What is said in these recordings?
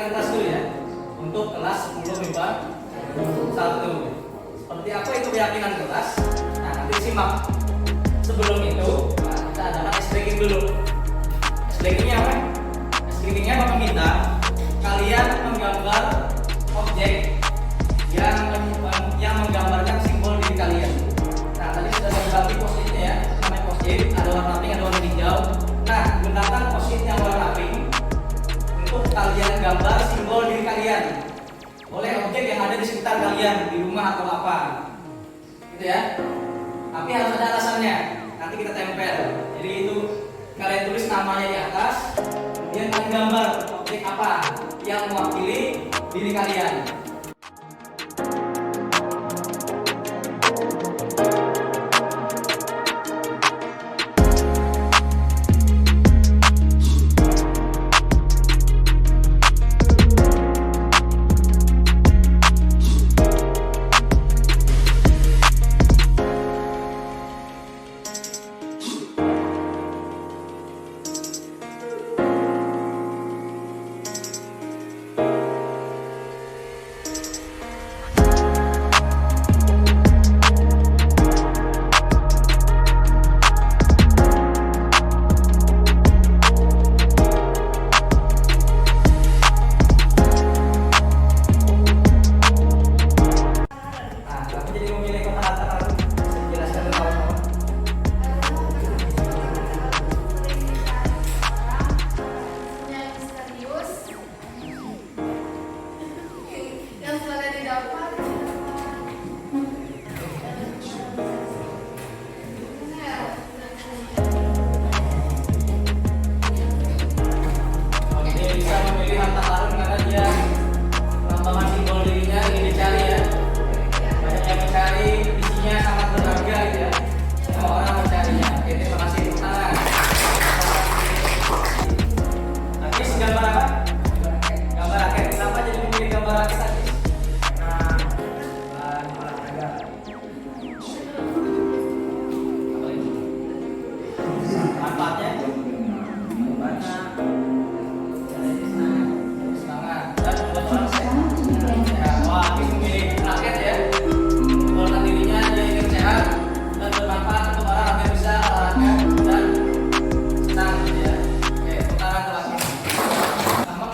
keyakinan kelas dulu ya. Untuk kelas 10 MIPA 1. Seperti apa itu keyakinan kelas? Nah, nanti simak. Sebelum itu, nah, kita adakan S-ranking dulu. S-rankingnya apa? S-rankingnya Bapak minta kalian menggambar objek yang menggambarkan simbol diri kalian. Nah, tadi sudah saya bagi post-itnya ya. Namanya post-it, ada warna pink, ada warna hijau. Nah, gunakan post-it yang warna pink untuk kalian gambar simbol diri kalian. Oleh objek yang ada di sekitar kalian, di rumah atau apa. Gitu ya. Tapi harus ada alasannya. Nanti kita tempel. Jadi itu kalian tulis namanya di atas, kemudian kalian gambar objek apa yang mewakili diri kalian.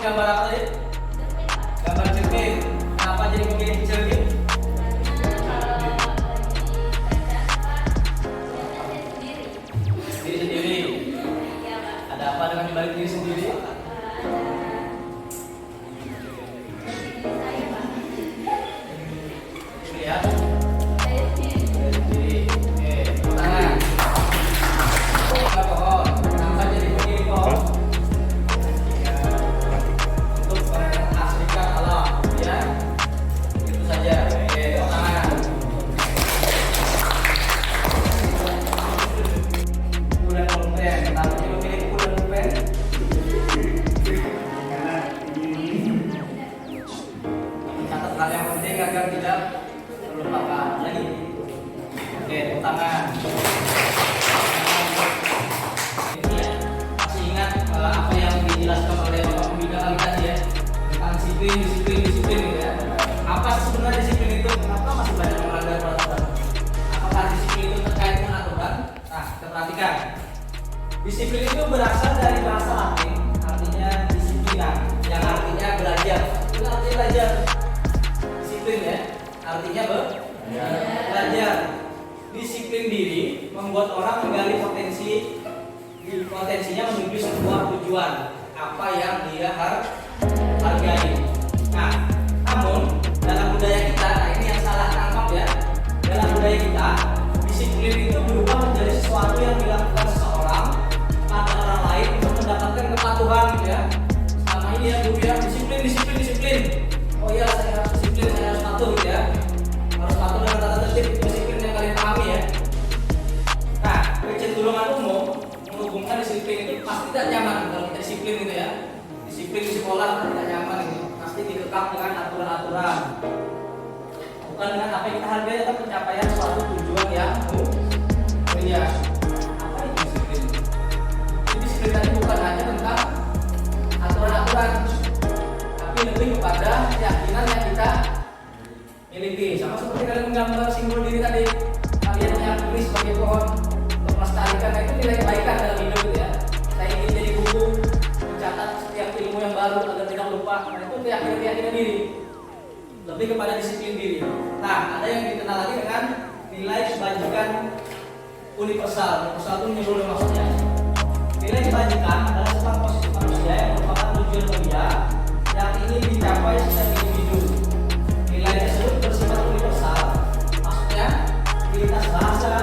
Gambar apa tadi? Gambar cermin. Kenapa jadi memilih cermin? Diri sendiri. Ada apa dengan dibalik diri sendiri? Lihat. Diri sendiri. Oke, tangan. Pohon. Kenapa jadi memilih pohon? Yang penting agar tidak terlupakan lagi. Oke, tangan. Ini ya, masih ingat apa yang dijelaskan oleh Bapak Pembina kali tadi ya, tentang disiplin gitu ya. Apa sebenarnya disiplin itu? Kenapa masih banyak melanggar peraturan? Apakah disiplin itu terkait dengan aturan? Nah, kita perhatikan. Disiplin itu berasal dari bahasa Latin, artinya disiplina, yang artinya belajar. Itu artinya belajar. Ya, artinya belajar. Disiplin diri membuat orang menggali potensinya menuju sebuah tujuan apa yang dia hargai. Nah, namun dalam budaya kita, nah ini yang salah tangkap ya. Dalam budaya kita, disiplin itu berubah menjadi sesuatu yang dilakukan seseorang pada orang lain untuk mendapatkan kepatuhan gitu ya. Selama ini ya dulu ya disiplin. Oh iya, saya harus disiplin, saya harus patuh gitu ya. Harus patuh dengan tata tertib, disiplin yang kalian pahami ya. Nah, kecenderungan umum menghubungkan disiplin itu pasti tidak nyaman kalau kita disiplin gitu ya. Disiplin di sekolah tidak nyaman gitu. Pasti dikekang dengan aturan-aturan. Bukan dengan apa yang kita hargai, tapi pencapaian suatu tujuan yang mulia. Apa itu disiplin? Jadi disiplin tadi bukan hanya tentang aturan-aturan, tapi lebih kepada keyakinan yang kita miliki. Sama seperti kalian menggambar simbol diri tadi, kalian meyakini sebagai pohon untuk melestarikan, nah itu nilai kebaikan dalam hidup gitu ya. Saya ingin jadi buku mencatat setiap ilmu yang baru agar tidak lupa, nah itu keyakinan diri, lebih kepada disiplin diri. Nah, ada yang dikenal lagi dengan nilai kebajikan universal. Universal itu menyeluruh maksudnya. Nilai kebajikan adalah sifat positif manusia yang merupakan tujuan mulia yang ingin dicapai setiap individu. Nilai tersebut bersifat universal, maksudnya lintas bahasa,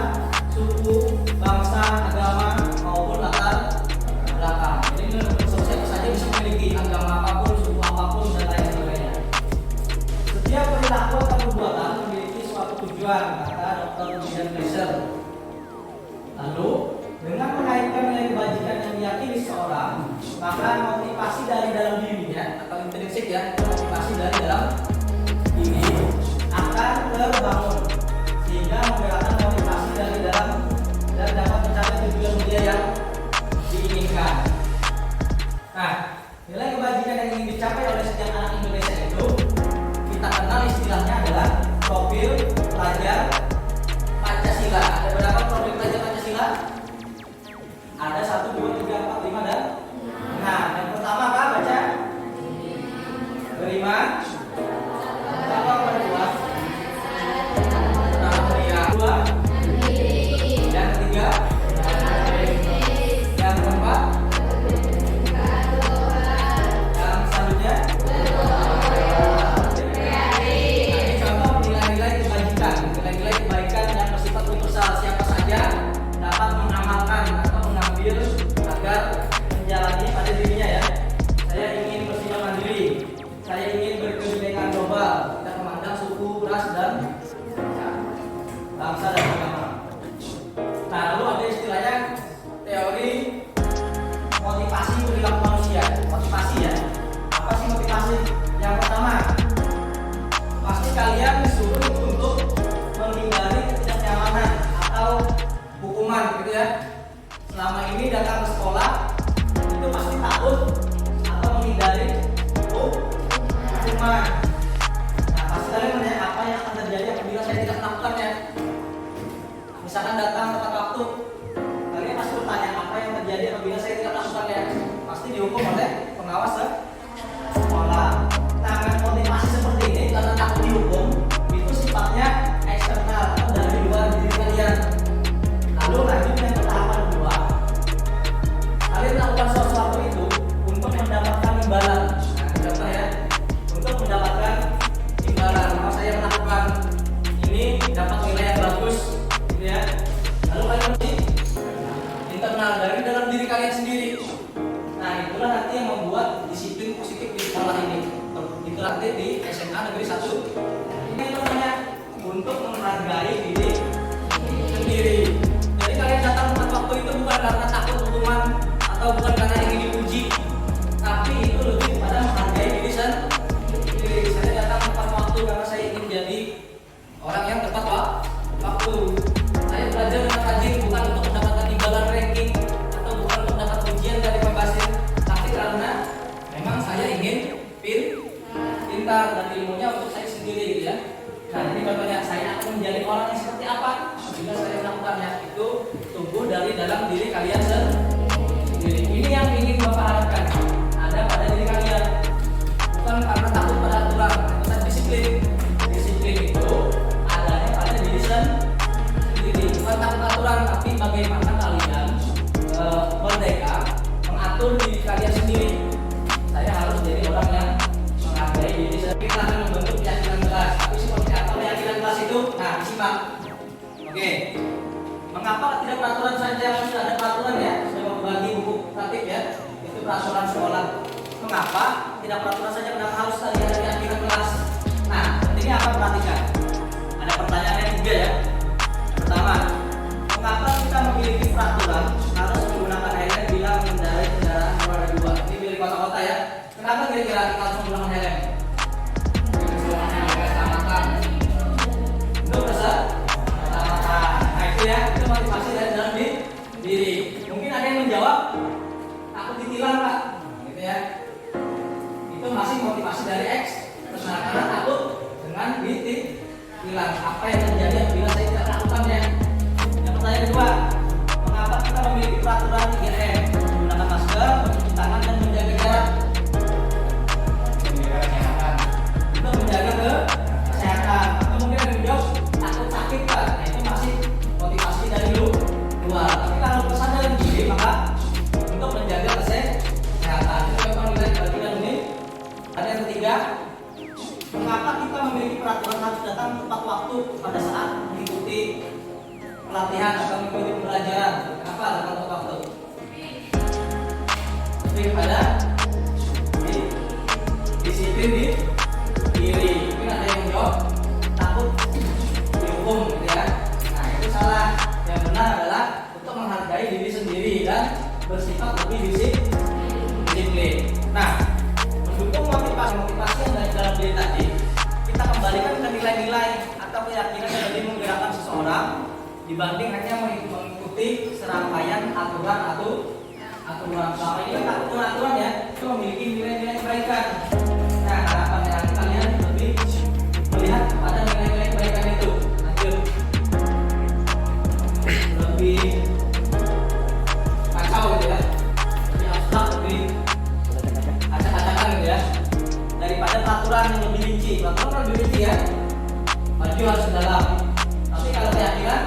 suku, bangsa, agama maupun latar belakang. Jadi universal siapa saja bisa memiliki agama apapun, suku apapun dan lain sebagainya. Setiap perilaku atau perbuatan memiliki suatu tujuan, kata Dr. William Glasser. Lalu dengan mengaitkan nilai kebajikan yang diyakini seseorang, maka motivasi dari dalam dirinya atau intrinsik ya, motivasi dari dalam diri akan terbangun sehingga menggerakkan motivasi dari dalam dan dapat mencapai tujuan mulia yang diinginkan. Nah, nilai kebajikan yang ingin dicapai oleh setiap anak Indonesia itu kita kenal istilahnya adalah profil pelajar Pancasila. Ada berapa profil pelajar Pancasila? Ada 1, 2, 3, 4, 5 dan 6. Yang pertama apa? Baca. Beriman. Apa kedua? Dua. Yang ketiga. Yang keempat. Yang selanjutnya. Ini contoh nilai-nilai kebajikan. Nilai-nilai kebaikan yang bersifat universal. Siapa saja dapat mengamalkan atau mengambil agar menjalani pada dirinya ya. Saya ingin bersifat mandiri. Saya ingin berkebinekaan global. Kita memandang suku, ras dan bangsa dan agama. Nah, lalu ada istilahnya teori motivasi perilaku manusia. Motivasi ya. Apa sih motivasi? Yang pertama, pasti kalian disuruh untuk menghindari ketidaknyamanan atau hukuman gitu ya. Selama ini datang ke sekolah itu pasti takut atau menghindari hukuman. Nah, pasti kalian menanya apa yang akan terjadi apabila saya tidak melakukannya. Misalkan datang tepat waktu, kalian pasti bertanya apa yang terjadi apabila saya tidak melakukannya. Pasti dihukum oleh pengawas sekolah. Nah, motivasi seperti ini karena takut dihukum itu sifatnya eksternal atau dari luar diri kalian. Lalu lanjut yang ke tahapan kedua, kalian melakukan sesuatu itu untuk mendapatkan imbalan. Nah, contoh ya, untuk mendapatkan imbalan. Kalau saya melakukan ini dapat nilai yang bagus, gitu ya. Lalu kalian mesti internal dari dalam diri kalian sendiri. Nah, itulah nanti yang membuat disiplin positif di sekolah ini. Itu nanti di SMA Negeri 1. Ini namanya untuk menghargai diri sendiri. Jadi kalian datang tepat waktu itu bukan karena takut hukuman atau bukan karena ingin dipuji, tapi itu lebih kepada menghargai diri sendiri. Saya datang tepat waktu karena saya ingin jadi orang yang tepat waktu. Saya belajar dengan rajin bukan untuk mendapatkan imbalan ranking atau bukan untuk mendapat pujian dari pembahasan, tapi karena memang saya ingin pintar dan ilmunya untuk saya sendiri gitu ya. Nah, ini contohnya saya akan menjadi orang yang seperti apa jika saya melakukannya. Itu tumbuh dari dalam diri kalian sendiri. Ini yang ingin Bapak harapkan ada pada diri kalian, bukan karena takut pada aturan. Itu disiplin. Disiplin itu adanya pada diri sendiri, bukan takut aturan, tapi bagaimana kalian merdeka mengatur diri kalian sendiri. Saya harus jadi orang yang menghargai diri sendiri. Kita akan membentuk keyakinan kelas. Tapi seperti apa keyakinan kelas itu? Nah, disimak. Oke. Mengapa tidak peraturan saja? Sudah ada peraturan ya. Sudah membagi buku tatip ya. Itu peraturan sekolah. Mengapa tidak peraturan saja? Kenapa harus tadi ada keyakinan kelas? Nah, ini apa perhatikan? Ada pertanyaan yang 3 ya. Pertama, mengapa kita memiliki peraturan harus menggunakan helm bila mengendarai kendaraan roda 2? Ini milik kota-kota ya. Kenapa kira-kira kita harus menggunakan helm? Keselamatan. Untuk keselamatan. Nah, itu ya, itu motivasi dari dalam diri. Mungkin ada yang menjawab takut ditilang Pak, gitu ya. Itu masih motivasi dari Nah, karena takut dengan ditilang. Apa yang terjadi apabila saya tidak melakukannya? Yang pertanyaan kedua, mengapa kita memiliki peraturan 3M? Menggunakan masker, mencuci tangan, dan menjaga jarak. Untuk menjaga kesehatan. Atau mungkin ada yang menjawab takut sakit Pak. Nah, itu masih motivasi dari luar. Tapi kalau kesadaran diri maka untuk menjaga kesehatan. Itu memang nilai bagian ini. Ada yang ketiga, mengapa kita memiliki peraturan harus datang tepat waktu pada saat mengikuti pelatihan atau mengikuti pembelajaran? Kenapa datang tepat waktu? Lebih pada disiplin diri. Mungkin ada yang menjawab takut dihukum gitu ya. Nah, itu salah. Yang benar adalah untuk menghargai diri sendiri dan bersifat lebih disiplin. Nah, mendukung motivasi yang dari dalam diri tadi, kita kembalikan ke nilai-nilai atau keyakinan yang lebih menggerakkan seseorang dibanding hanya mengikuti serangkaian aturan. Selama ini kan aturan ya, itu memiliki nilai-nilai kebaikan. Nah, harapannya nanti kalian lebih melihat kepada nilai-nilai kebaikan itu. Lanjut, lebih kacau gitu ya, lebih abstrak, lebih acak-acakan gitu ya, daripada peraturan yang lebih rinci. Peraturan lebih rinci ya, maju harus ke dalam. Tapi kalau keyakinan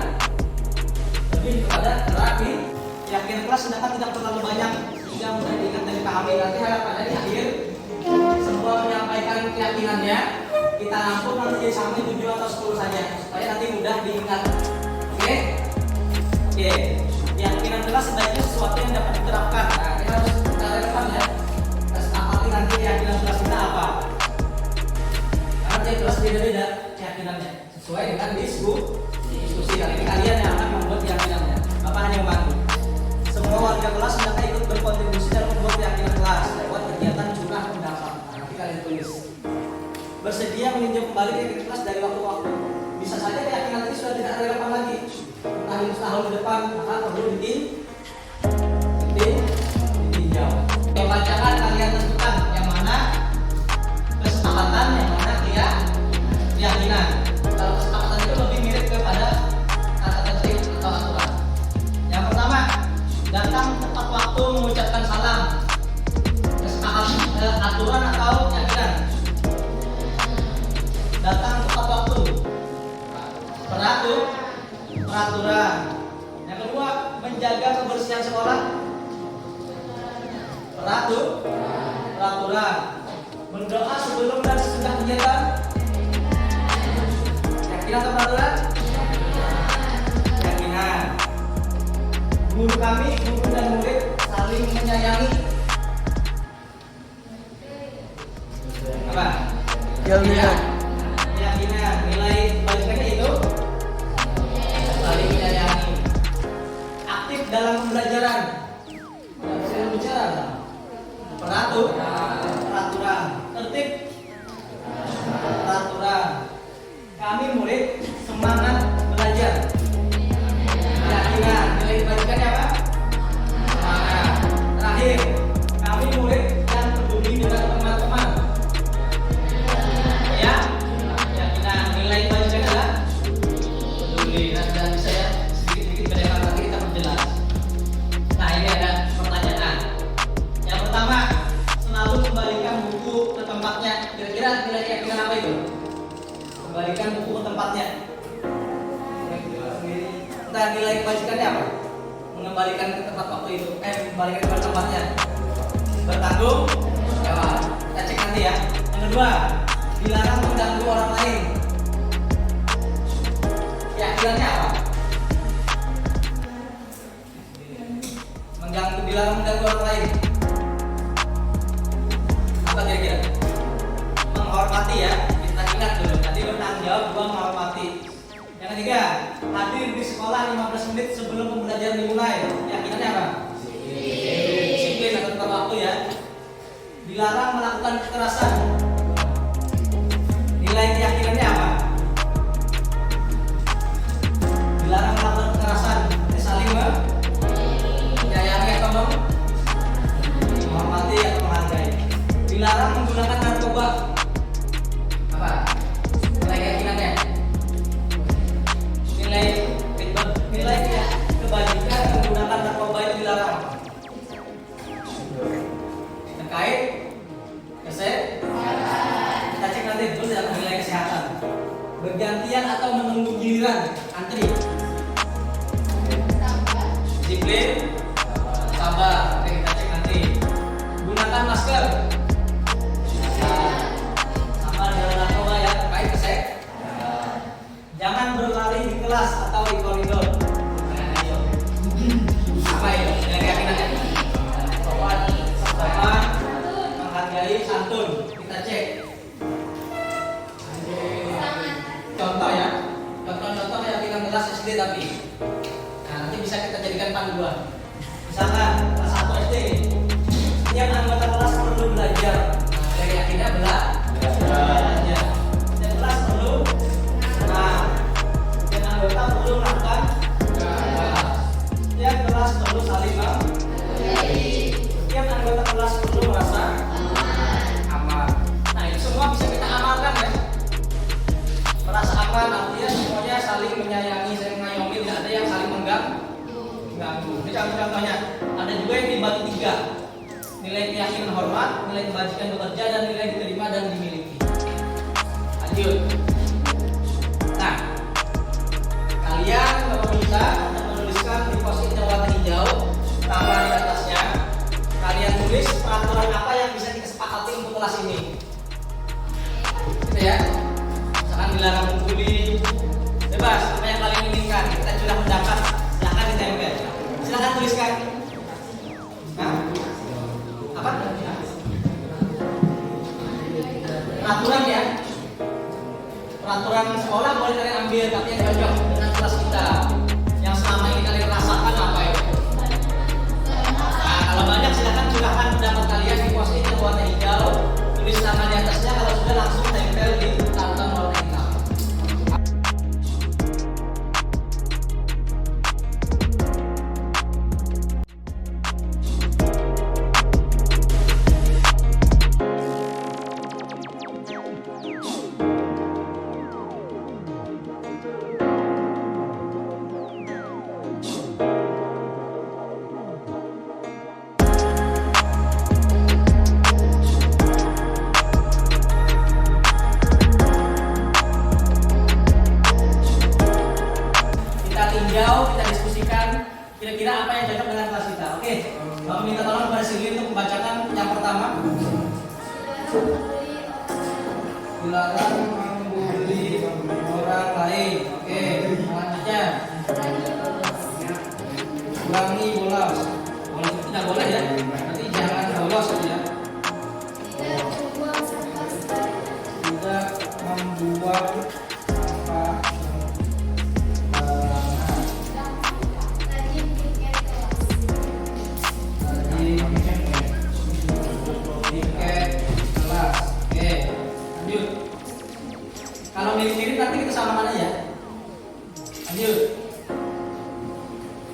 lebih kepada terapi, keyakinan kelas sedangkan tidak terlalu banyak sehingga mudah diingat dan dipahami. Nanti harapannya di akhir semua menyampaikan keyakinannya kita lampung nanti jadi sampai 7 atau 10 saja supaya nanti mudah diingat. Oke? Keyakinan kelas sebaiknya sesuatu yang dapat diterapkan. Nah, kita harus relevan ya. Kita sepakati nanti keyakinan kelas kita apa. Karena tiap kelas beda-beda keyakinannya sesuai dengan diskusi. Kali ini kalian yang akan membuat keyakinannya. Bapak hanya membantu. Semua warga kelas hendaknya ikut berkontribusi dalam membuat keyakinan kelas lewat kegiatan curah pendapat. Nanti kalian tulis. Bersedia meninjau kembali keyakinan kelas dari waktu ke waktu. Bisa saja keyakinan ini sudah tidak relevan lagi. Entah 5 tahun ke depan, maka perlu ditinjau. Pembacaan kalian tentukan yang mana kesepakatan, yang mana keyakinan. Kalau kesepakatan itu lebih mirip kepada kata tertib atau aturan. Yang pertama, datang tepat waktu mengucapkan salam. Kesepakatan aturan atau keyakinan? Datang tepat waktu. Peraturan. Yang kedua, menjaga kebersihan sekolah. Peraturan. Berdoa sebelum dan sesudah kegiatan. Keyakinan atau peraturan? Keyakinan. Guru dan murid saling menyayangi. Apa? Keyakinan. Nilai kebaikannya itu saling menyayangi. Aktif dalam pembelajaran. Saya bicara. Peraturan. Tertib. Peraturan. Kami murid semangat belajar. Keyakinan. Nilai kebaikannya apa? Semangat. Terakhir, kami murid yang peduli dengan teman-teman. Ya, keyakinan. Nilai kebaikannya adalah peduli. Dan saya sedikit-sedikit berdebat lagi kita perjelas. Nah, ini ada pertanyaan. Yang pertama, selalu kembalikan buku ke tempatnya. Kira-kira nilai keyakinan apa itu? Kembalikan buku ke tempatnya. Nah, nilai kebajikannya apa? Mengembalikan ke tempat waktu itu. Mengembalikan ke tempatnya. Bertanggung jawab. Kita cek nanti ya. Yang kedua, dilarang mengganggu orang lain. Keyakinannya apa? Dilarang mengganggu orang lain. Apa kira-kira? Menghormati ya. Kita ingat dulu. Tadi bertanggung jawab, dua menghormati. Yang ketiga, hadir di sekolah 15 menit sebelum pembelajaran dimulai. Keyakinannya apa? Disiplin atau tepat waktu ya. Dilarang melakukan kekerasan. Nilai keyakinannya apa? Dilarang melakukan kekerasan. Saling menyayangi atau menghormati atau menghargai. Dilarang menggunakan narkoba. bergantian atau menunggu giliran, antri. Disiplin, sabar. Oke, kita cek nanti. Gunakan masker. Sama jalan narkoba ya, terkait kesek. Jangan berlari di kelas atau di koridor. Apa ya? Dengan keyakinannya. Sopan, menghargai, santun. Kita cek. Contoh ya, contoh keyakinan kelas SD tapi. Nah, nanti bisa kita jadikan panduan. Misalkan kelas 1 SD, setiap anggota kelas perlu belajar. Nah, dari keyakinan belajar. Setiap kelas perlu. Nah, dan anggota perlu melakukan. Setiap kelas perlu saling menghargai. Setiap anggota kelas perlu merasa aman. Nah, ini semua bisa kita amalkan ya. Merasa aman artinya semuanya saling menyayangi, saling mengayomi, tidak ada yang saling mengganggu. Ini contohnya. Ada juga yang dibagi 3. Nilai keyakinan hormat, nilai kebajikan bekerja, dan nilai diterima dan dimiliki. Lanjut. Nah, kalian kalau bisa menuliskan di post-it yang warna hijau, nama di atasnya. Kalian tulis peraturan apa yang bisa kita sepakati untuk kelas ini. Gitu ya. Misalkan dilarang membuli, bebas. Apa yang kalian inginkan, kita sudah mendapat. Silahkan ditempel. Silahkan tuliskan. Nah, apa? Peraturan ya. Peraturan sekolah boleh kalian ambil, tapi yang cocok dengan kelas kita. Yang selama ini kalian rasakan apa ya? Nah, kalau banyak silahkan pendapat kalian di post-it yang warna hijau. Tulis nama di atasnya. Kalau sudah langsung tempel di tanda warna hitam. Kita diskusikan kira-kira apa yang cocok dengan kelas kita. Oke, Bapak minta tolong kepada Sili untuk membacakan yang pertama. Dilarang membuli orang lain. Oke, selanjutnya kurangi bolos. Bolos itu tidak boleh ya. Berarti jangan bolos ya. Tidak membuang sampah. Kalau mirip-mirip nanti kita samakan aja. Lanjut.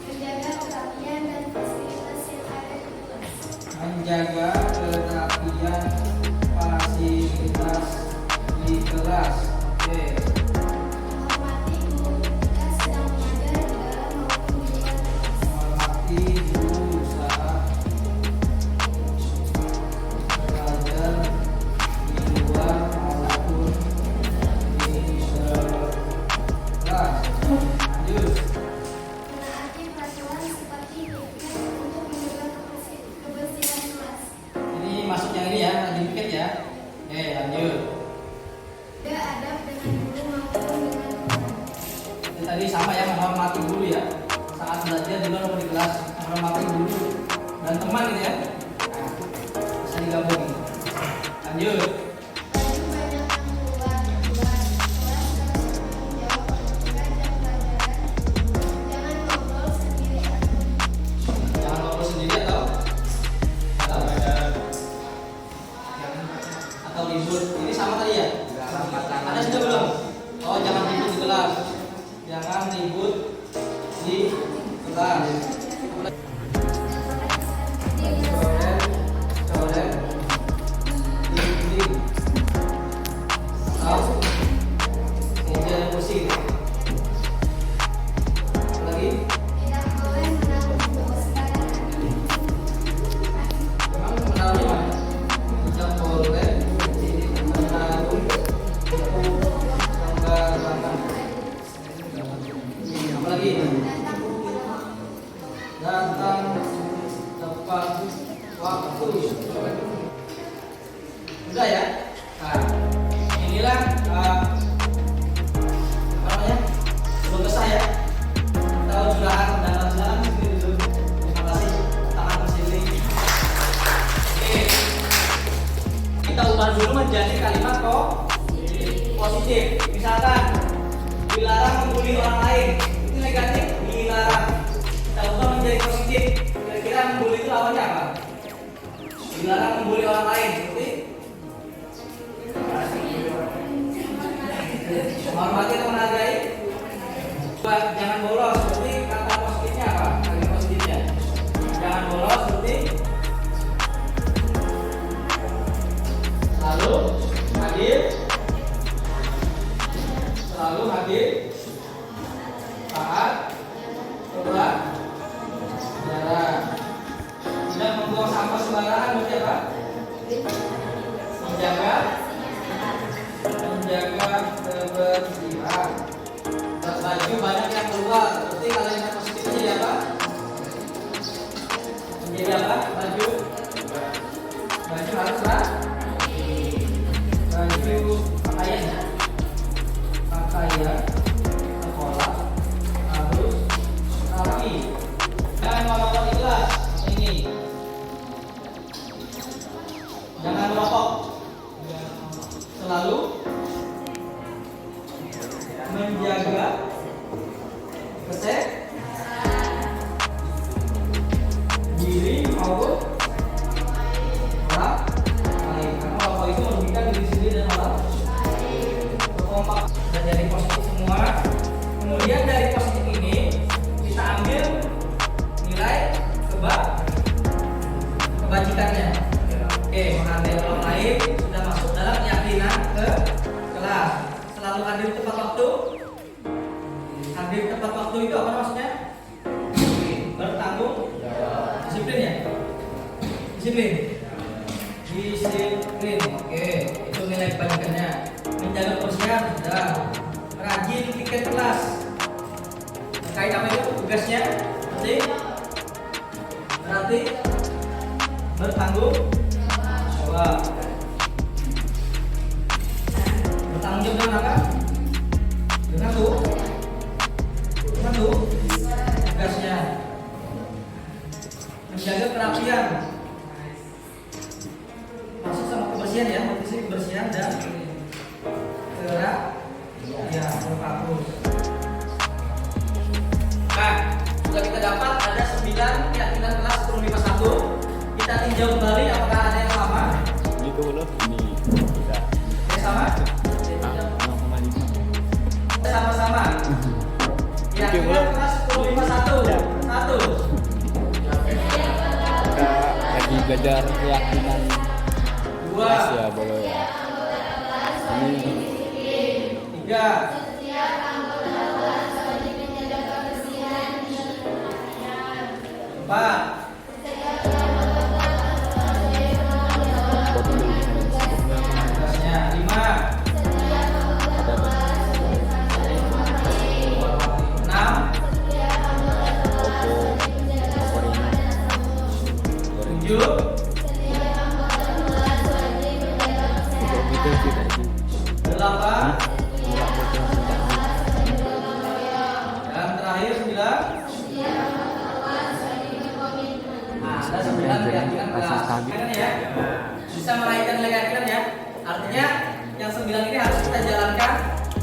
Menjaga kerapian dan fasilitas yang ada di kelas. Menjaga kerapian fasilitas di kelas. Oke. Menghormati guru ketika sedang mengajar di dalam maupun di luar kelas. Menghormati guru saat belajar di luar maupun di kelas. Lanjut. Menaati peraturan seperti tiket untuk menjaga kebersihan kelas. Ini masuk yang ini ya, tiket ya. Oke, lanjut. Tidak adab dengan guru maupun dengan teman. Ini tadi sama ya, menghormati guru ya. Saat belajar di luar maupun di kelas, menghormati guru dan teman gitu ya. Nah, bisa digabung. Lanjut. Bagi banyak yang keluar kelas harus bertanggung jawab ketika jam pelajaran. Jangan ngobrol sendiri Jangan ngobrol sendiri atau ribut. Ini sama tadi ya? Ada sudah belum? Oh, jangan ribut di kelas. Jangan ribut di kelas. Coret, dinding, atau meja kursi. Lagi? Tidak boleh menaruh buku sekarang. Memang menaruhnya mana? Tidak boleh menaruh buku lembaran bilang apa namanya? Sebelum kesah ya. Kita juragan dan lanjutan sini dulu. Terima kasih. Tangan bersih. Oke. Kita ubah dulu menjadi kalimat kok positif. Misalkan dilarang membuli orang lain. Itu negatif, dilarang. Kita ubah menjadi positif. Kira-kira membuli itu lawannya apa? Dilarang membuli orang lain. Seperti menghormati atau menghargai. Jangan bolos. Seperti kata positifnya apa? Kata positifnya. Jangan bolos. Seperti selalu hadir. Selalu hadir. Taat. Berbuat. Jarang. Tidak membuang sampah sembarangan. Berarti apa? Menjaga kebersihan. Baju banyak yang keluar. Berarti kalau yang positif menjadi apa? Menjadi apa? Baju harus baju pakaian ya. Pakaian sekolah harus rapi. Jangan merokok di kelas. Ini. Jangan merokok. Selalu menjaga kesehatan diri maupun orang lain. Karena merokok itu merugikan diri sendiri dan orang berkompak. Dan dari positif semua. Kemudian dari positif ini kita ambil nilai kebajikannya. Oke, menghargai orang lain sudah masuk dalam keyakinan ke kelas. Selalu hadir tepat waktu. Hadir tepat waktu itu apa maksudnya? Bertanggung disiplin ya. Disiplin. Oke, itu nilai kebajikannya. Menjaga kebersihan sudah. Rajin tiket kelas. Terkait apa itu tugasnya? Berarti bertanggung jawab. Bertanggung jawab dengan apa? Dengan tugasnya. Menjaga kerapian. Masuk sama kebersihan ya, nutrisi kebersihan dan ya, bagus. Nah, sudah kita dapat ada 9 keyakinan kelas 1051. Kita tinjau kembali apakah ada yang sama? Ini dulu, ini bisa. Yang sama? Sama-sama. Keyakinan kelas 1051. 1. Kita lagi belajar keyakinan 2. ya, boleh ya. Ini 3. 4. Tugasnya 5. 6. 7. 8. Dan terakhir 9. Nah, ada 9 keyakinan kelas. Keyakinan ya. Bisa meraihkan nilai keyakinan ya. Artinya yang 9 ini harus kita jalankan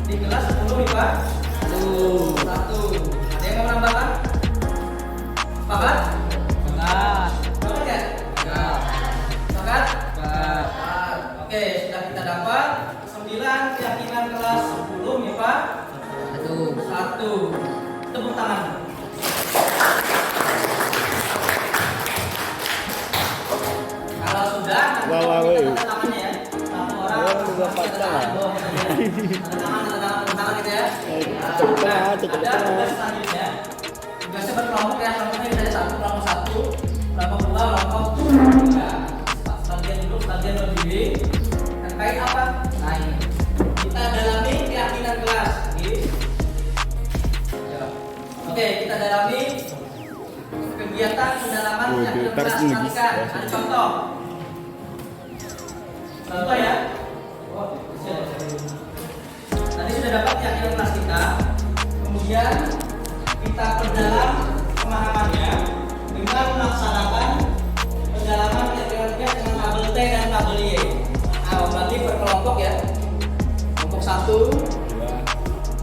di kelas 10 IPA 1. Ada yang mau menambahkan? Sepakat? Sepakat ya? Sepakat? Oke, sudah kita dapat 9 keyakinan kelas 10 MIPA 1. Tepuk tangan. Kalau sudah, nanti kita tanda tangannya ya. Satu orang, tanda tangan gitu ya. Ada tugas selanjutnya. Tugasnya berkelompok ya, contohnya misalnya 1 kelompok 1, kelompok 2, kelompok 3. Sebagian duduk, sebagian berdiri. Terkait apa? Nah ini. Kita dalami keyakinan kelas. Oke, kita dalami kegiatan pendalaman keyakinan kelas. Perhatikan, ada contoh. Contoh ya. dapat keyakinan kelas kita, kemudian kita perdalam pemahamannya dengan melaksanakan pendalaman keyakinan kita dengan tabel T dan tabel Y. Nah, berarti berkelompok ya. Kelompok 1, dua,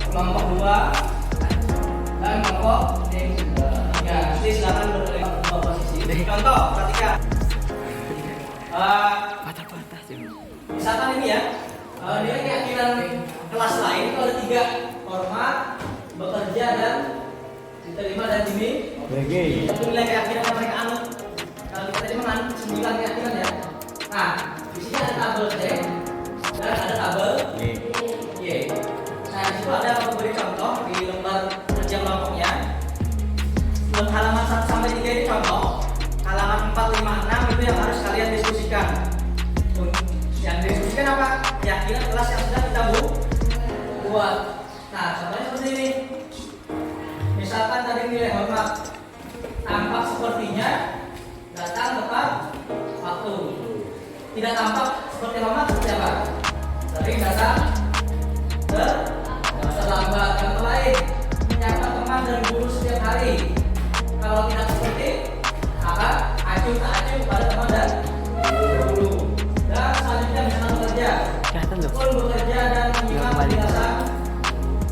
kelompok 2, dan kelompok 3. Nanti silakan berkelompok posisi. Contoh, perhatikan. patah-patah sih. Misalkan ini ya, nilai keyakinan kelas lain itu ada 3: hormat, bekerja, dan diterima dan ini. Oke. Itu nilai keyakinan yang mereka anut. Kalau kita cuma anut 9 keyakinan ya. Nah, di sini ada tabel T dan ada tabel Y. Nah, di situ ada memberi contoh di lembar kerja kelompoknya. Halaman 1 sampai 3 ini contoh. Halaman 4, 5, 6 itu yang harus kalian diskusikan. Yang diskusikan apa? Keyakinan kelas yang sudah kita buat. Nah, contohnya seperti ini. Misalkan tadi nilai hormat, tampak sepertinya datang tepat waktu. Tidak tampak seperti hormat seperti apa? Sering datang terlambat. Yang lain, menyapa teman dan guru setiap hari. Kalau tidak seperti apa? Acuh tak acuh pada teman dan guru. Dan selanjutnya misalkan bekerja. Pun bekerja dan menyimak penjelasan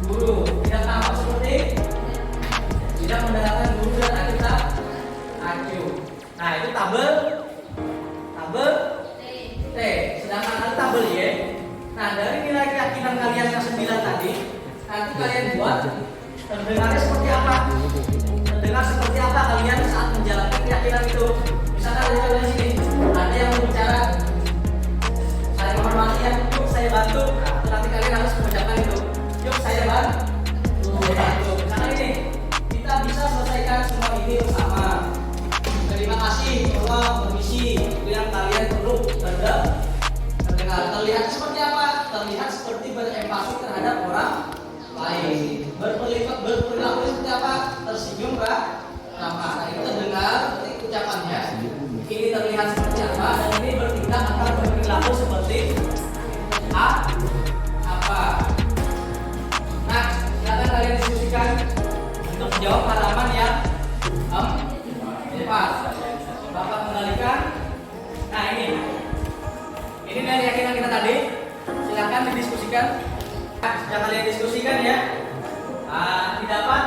guru. Tidak tampak seperti tidak mendengarkan guru dan acuh tak acuh. Nah, itu tabel T. Sedangkan ada tabel Y. Nah, dari nilai keyakinan kalian yang 9 tadi, nanti kalian buat terdengarnya seperti apa? Terdengar seperti apa kalian saat menjalankan keyakinan itu? Misalkan ada di sini, ada yang berbicara, saya menghormati ya, yuk saya bantu. Nanti kalian harus mengucapkan itu, yuk saya bantu. Misalkan ini, kita bisa selesaikan semua ini bersama. Terima kasih, tolong, permisi. Itu yang kalian perlu terdengar. Terlihat seperti apa? Terlihat seperti berempati terhadap orang lain. Berperilaku seperti apa? Tersenyum ramah. Nah, itu terdengar ucapannya. Ini terlihat seperti apa? Dan ini bertindak atau berperilaku seperti apa? Nah, silakan kalian diskusikan untuk menjawab halaman yang 4. Bapak kembalikan. Nah, ini dari keyakinan kita tadi. Silakan didiskusikan. Sudah kalian diskusikan ya. Didapat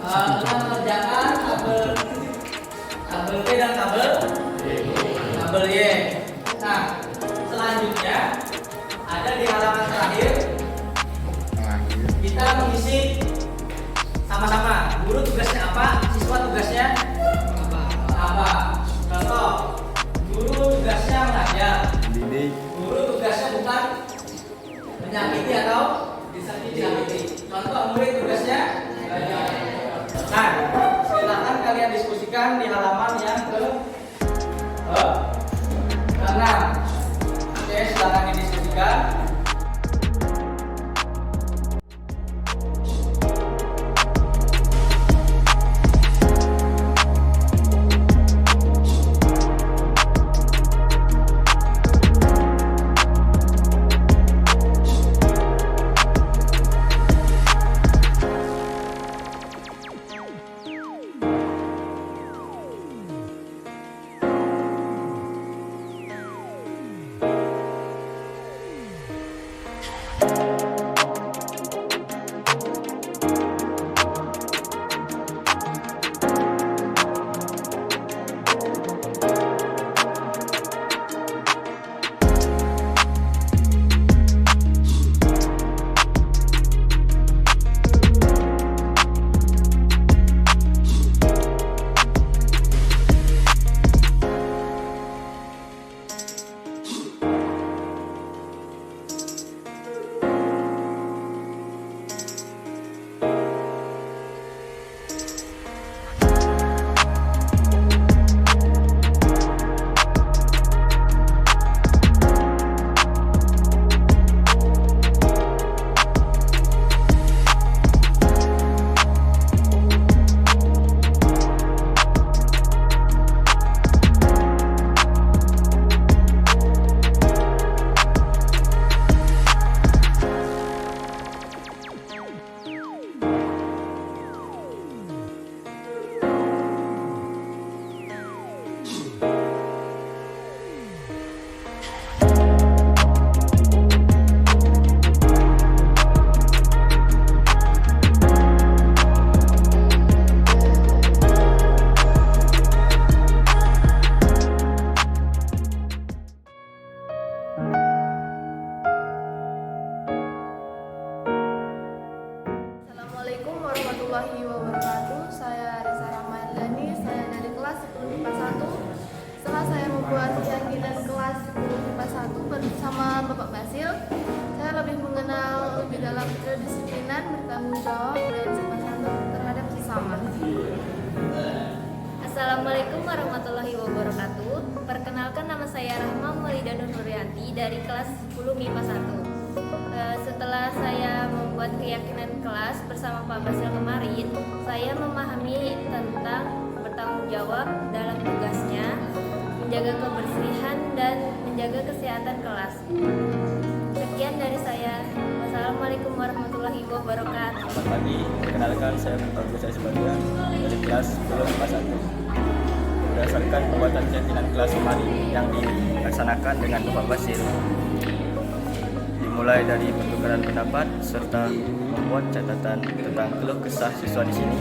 kita mengerjakan tabel T dan tabel Y. Nah, selanjutnya ada di halaman terakhir kita mengisi sama-sama. Guru tugasnya apa? Siswa tugasnya apa? Contoh, guru tugasnya mengajar. Guru tugasnya bukan menyakiti atau disakiti. Contoh, murid tugasnya belajar. Nah, silakan kalian diskusikan di halaman yang ke-6. Oke, silakan didiskusikan. lebih dalam kedisiplinan, bertanggung jawab, dan sopan santun terhadap sesama. Assalamualaikum warahmatullahi wabarakatuh. Perkenalkan, nama saya Rahma Maulida Nuryanti dari kelas 10 MIPA 1. Setelah saya membuat keyakinan kelas bersama Pak Basil kemarin, saya memahami tentang bertanggung jawab dalam tugasnya, menjaga kebersihan dan menjaga kesehatan kelas. Sekian dari saya. Wassalamualaikum warahmatullahi wabarakatuh. Selamat pagi, perkenalkan saya Bagus Sebastian dari kelas 10 MIPA 1. Berdasarkan pembuatan keyakinan kelas kemarin yang dilaksanakan dengan Bapak Basil, dimulai dari pertukaran pendapat serta membuat catatan tentang keluh kesah siswa di sini,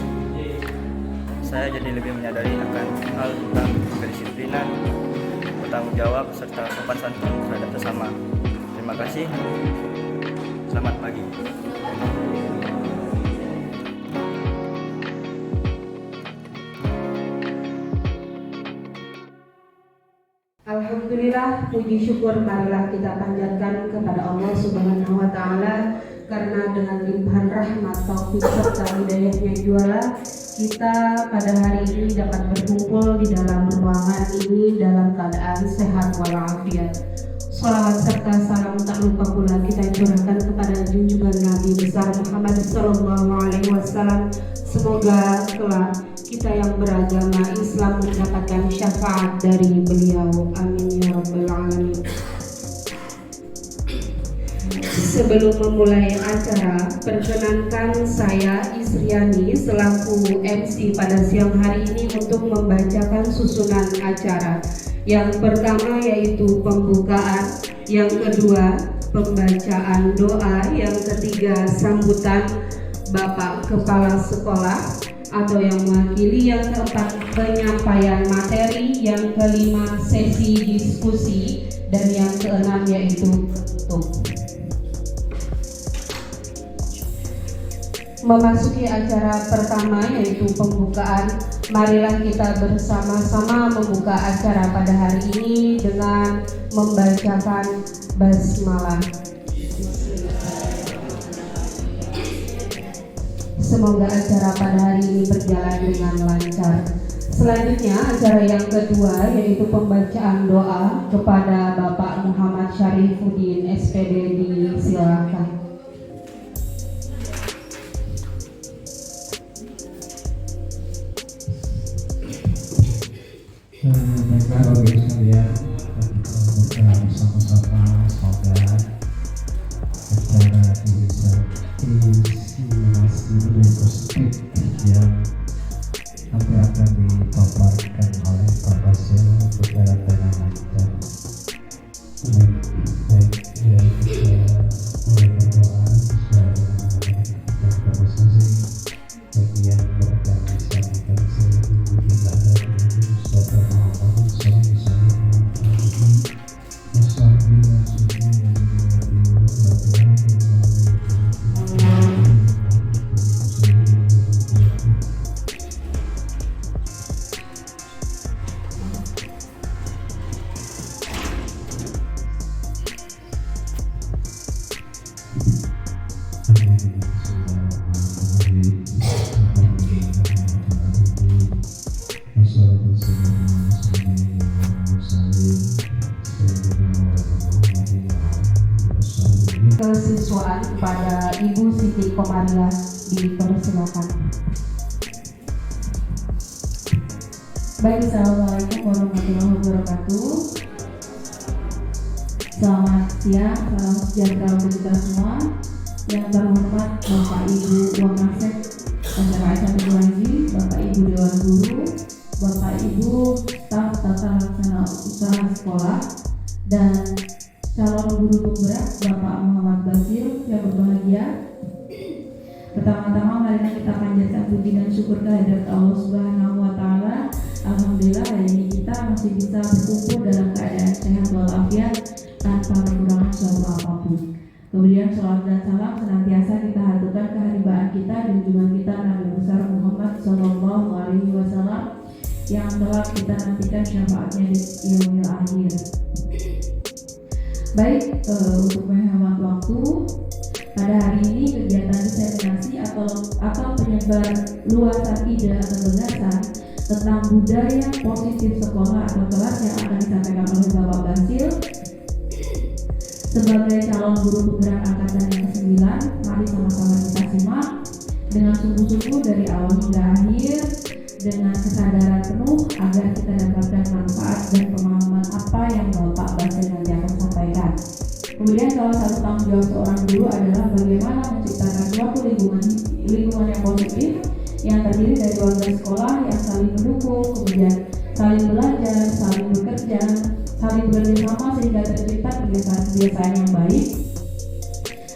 saya jadi lebih menyadari akan hal tentang kedisiplinan, bertanggung jawab serta sopan santun terhadap sesama. Terima kasih. Selamat pagi. Alhamdulillah, puji syukur marilah kita panjatkan kepada Allah Subhanahu wa Ta'ala, karena dengan limpahan rahmat, taufik serta hidayahnya juala kita pada hari ini dapat berkumpul di dalam ruangan ini dalam keadaan sehat walafiat. Sholawat serta salam tak lupa pula kita curahkan kepada junjungan Nabi besar Muhammad SAW. Semoga kelak kita yang beragama Islam mendapatkan syafaat dari beliau. Amin ya rabbal alamin. Sebelum memulai acara, perkenankan saya Isriani selaku MC pada siang hari ini untuk membacakan susunan acara. Yang pertama yaitu pembukaan, yang kedua pembacaan doa, yang ketiga sambutan Bapak Kepala Sekolah atau yang mewakili, yang keempat penyampaian materi, yang kelima sesi diskusi, dan yang keenam yaitu penutup. Memasuki acara pertama yaitu pembukaan, marilah kita bersama-sama membuka acara pada hari ini dengan membacakan basmalah. Semoga acara pada hari ini berjalan dengan lancar. Selanjutnya acara yang kedua yaitu pembacaan doa kepada Bapak Muhammad Syarifuddin SPD, disilakan. Baiklah bagi sekalian, kita bersama-sama semoga acara ini bisa diinspirasi positif yang nanti akan dipaparkan oleh Pak Basil berjalan dengan lancar. Baik, ya kita mulai berdoa sesuai dengan yang masing-masing. Bagi yang beragama Islam kita bisa berdoa dari Mustafa Muhammad Kesiswaan kepada Ibu Siti Komaria dipersilakan. Baik, assalamualaikum warahmatullahi wabarakatuh. Selamat siang, salam sejahtera untuk kita semua. Yang terhormat Bapak Ibu Wakasek Acara Haji, Bapak Ibu Dewan Guru, Bapak Ibu staf tata laksana usaha sekolah, dan calon guru penggerak Bapak Muhammad Basil yang berbahagia. Pertama-tama marilah kita panjatkan puji dan syukur kehadirat Allah Subhanahu wa Ta'ala. Alhamdulillah hari ini kita masih bisa berkumpul dalam keadaan sehat walafiat tanpa kekurangan suatu apapun. Kemudian sholawat dan salam senantiasa kita haturkan keharibaan kita dan junjungan kita Nabi besar Muhammad SAW yang telah kita nantikan syafaatnya di yaumil akhir. Baik, untuk menghemat waktu, pada hari ini kegiatan diseminasi atau penyebar luasan ide atau gagasan tentang budaya positif sekolah atau kelas yang akan disampaikan oleh Bapak Basil sebagai calon guru penggerak angkatan yang ke-9. Mari sama-sama kita simak dengan sungguh-sungguh dari awal hingga akhir dengan kesadaran penuh agar kita dapatkan manfaat dan pemahaman apa yang Bapak Basil nanti akan sampaikan. Kemudian salah satu tanggung jawab seorang guru adalah bagaimana menciptakan suatu lingkungan yang positif yang terdiri dari warga sekolah yang saling mendukung, kemudian saling belajar, saling bekerja, saling bekerjasama sehingga tercipta kebiasaan-kebiasaan yang baik.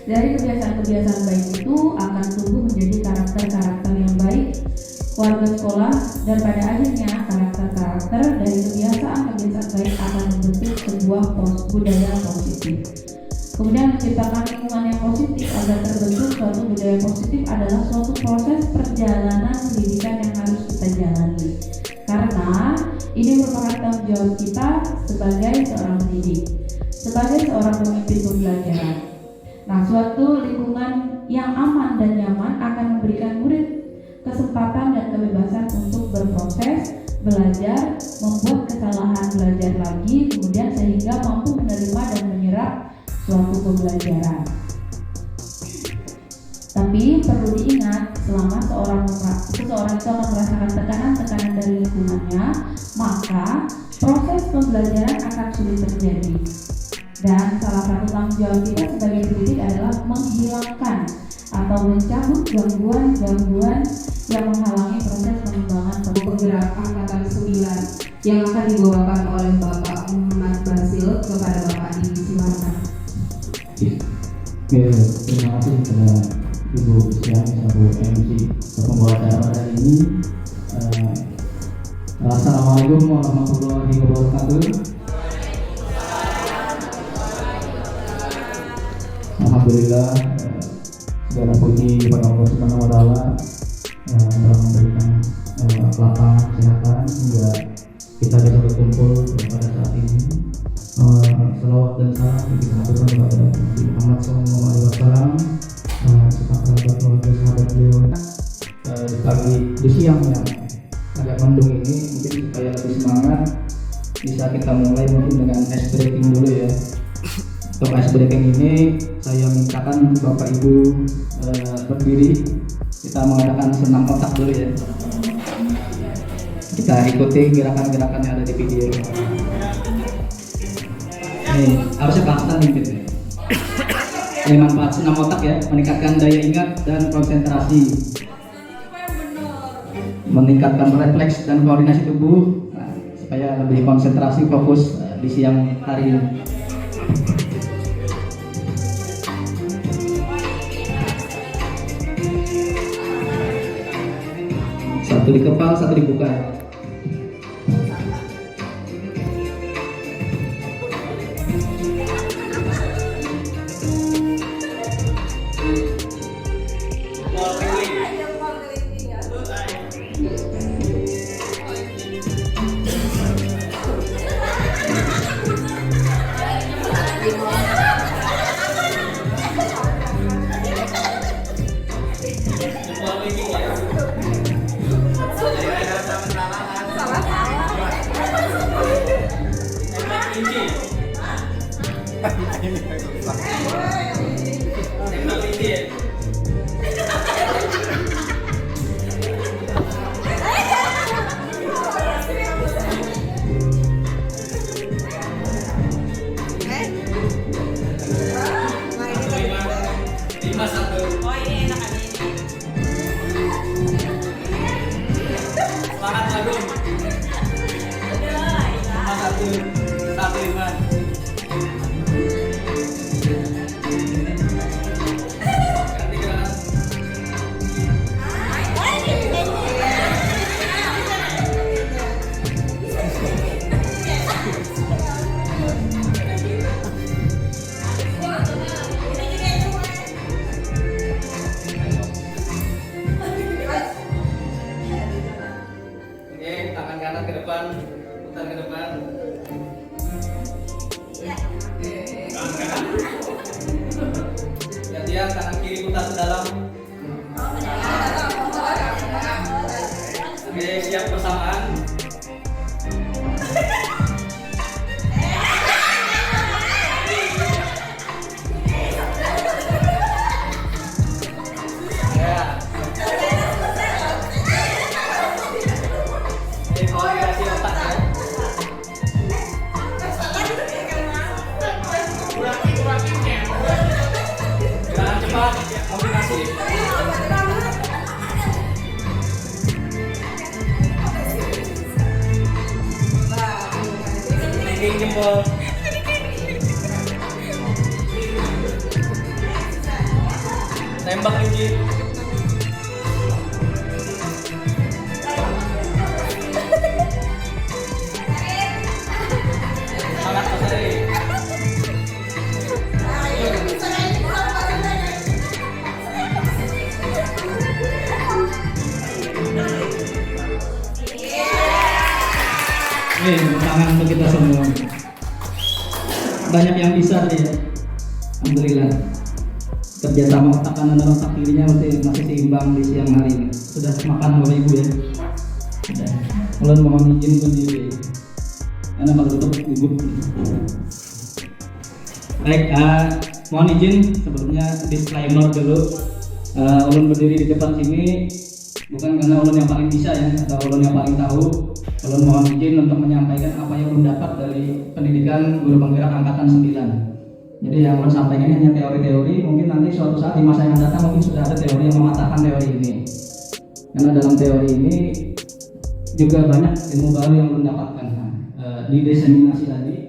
Dari kebiasaan-kebiasaan baik itu akan tumbuh menjadi karakter-karakter yang baik warga sekolah, dan pada akhirnya karakter-karakter dari kebiasaan-kebiasaan baik akan membentuk sebuah budaya positif. Kemudian menciptakan lingkungan yang positif agar terbentuk suatu budaya positif adalah suatu proses perjalanan pendidikan yang harus kita jalani. Karena ini merupakan tanggung jawab kita sebagai seorang pendidik, sebagai seorang pemimpin pembelajaran. Nah, suatu lingkungan yang aman dan nyaman akan memberikan murid kesempatan dan kebebasan untuk berproses, belajar, membuat kesalahan, belajar lagi, kemudian sehingga mampu menerima dan menyerap suatu pembelajaran. Tapi perlu diingat, selama seseorang itu akan merasakan tekanan-tekanan dari lingkungannya, maka proses pembelajaran akan sulit terjadi. Dan salah satu tanggung jawab kita sebagai pendidik adalah menghilangkan atau mencabut gangguan-gangguan yang menghalangi proses pengembangan Penggerak angkatan 9 yang akan dibawakan oleh Bapak Muhammad Basil kepada Bapak Adi. Silakan. Oke, terima kasih kepada Ibu Siang selaku MC pembawa acara pada hari ini. Assalamualaikum warahmatullahi wabarakatuh. Alhamdulillah, segala puji kepada Allah Subhanahu wa Ta'ala telah memberikan lapangan kesehatan hingga kita bisa berkumpul pada saat ini. Salawat dan salam disampaikan kepada Nabi Muhammad SAW, serta kerabat keluarga sahabat beliau. Di pagi di siang yang agak mendung ini, mungkin supaya lebih semangat bisa kita mulai mungkin dengan ice breaking dulu ya. Untuk ice breaking ini saya mintakan Bapak Ibu berdiri, kita mengadakan senam otak dulu ya. Kita ikuti gerakan-gerakan yang ada di video. Nih, harusnya pasan nih gitu. Ini manfaat senam otak ya, meningkatkan daya ingat dan konsentrasi, meningkatkan refleks dan koordinasi tubuh, supaya lebih konsentrasi fokus di siang hari ini. Satu di kepala, satu dibuka. Pak, motivasi. Ini jempol. Tembak Inji. Semangat Mas Ari. Tangan untuk kita semua. Banyak yang bisa nih ya. Alhamdulillah. Kerjasama otak kanan dan otak kirinya masih seimbang di siang hari ini. Sudah makan Bapak Ibu ya? Sudah. Ulun mohon izin berdiri. Karena kalau tutup gugup. Baik, mohon izin sebelumnya disclaimer dulu. Ulun berdiri di depan sini bukan karena ulun yang paling bisa ya, atau ulun yang paling tahu. Ulun mohon izin untuk menyampaikan apa yang ulun dapat dari pendidikan guru penggerak angkatan 9. Jadi yang ulun sampaikan hanya teori-teori, mungkin nanti suatu saat di masa yang datang mungkin sudah ada teori yang mematahkan teori ini. Karena dalam teori ini juga banyak ilmu baru yang ulun dapatkan. Di diseminasi tadi,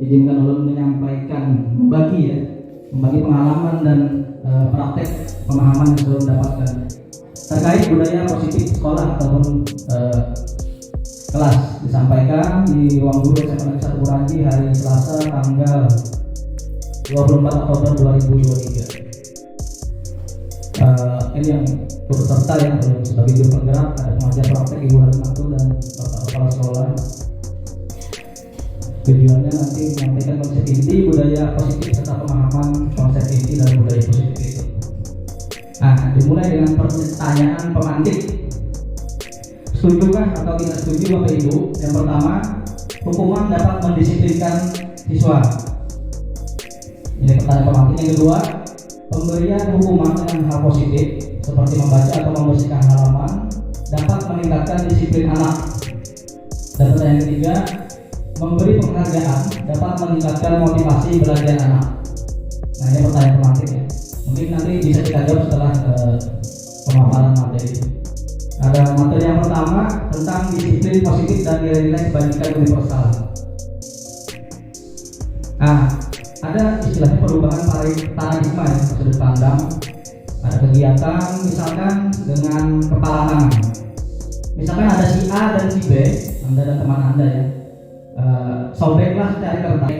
izinkan ulun menyampaikan, membagi pengalaman dan praktek pemahaman yang ulun dapatkan terkait budaya positif sekolah ataupun kelas. Disampaikan di ruang guru SMA 1 Buranji hari Selasa tanggal 24 Oktober 2023. Ini yang turut serta ya sebagai guru penggerak, ada pengajar praktek Ibu Harimatu dan Bapak Kepala Sekolah. Tujuannya nanti menyampaikan konsep inti budaya positif serta pemahaman konsep inti dari budaya positif itu. Nah, dimulai dengan pertanyaan pemantik. Setujukah atau tidak setuju Bapak Ibu? Yang pertama, hukuman dapat mendisiplinkan siswa. Ini pertanyaan pemantik. Yang kedua, pemberian hukuman dengan hal positif seperti membaca atau membersihkan halaman dapat meningkatkan disiplin anak. Dan pertanyaan ketiga, memberi penghargaan dapat meningkatkan motivasi belajar anak. Nah, ini pertanyaan pemantik ya. Mungkin nanti bisa kita jawab setelah pemaparan materi. Ada materi yang pertama tentang disiplin positif dan nilai-nilai kebajikan universal. Nah, ada istilahnya perubahan paradigma ya, sudut pandang. Ada kegiatan misalkan dengan kepala tangan. Misalkan ada si A dan si B, Anda dan teman Anda ya. Sobeklah cari kertas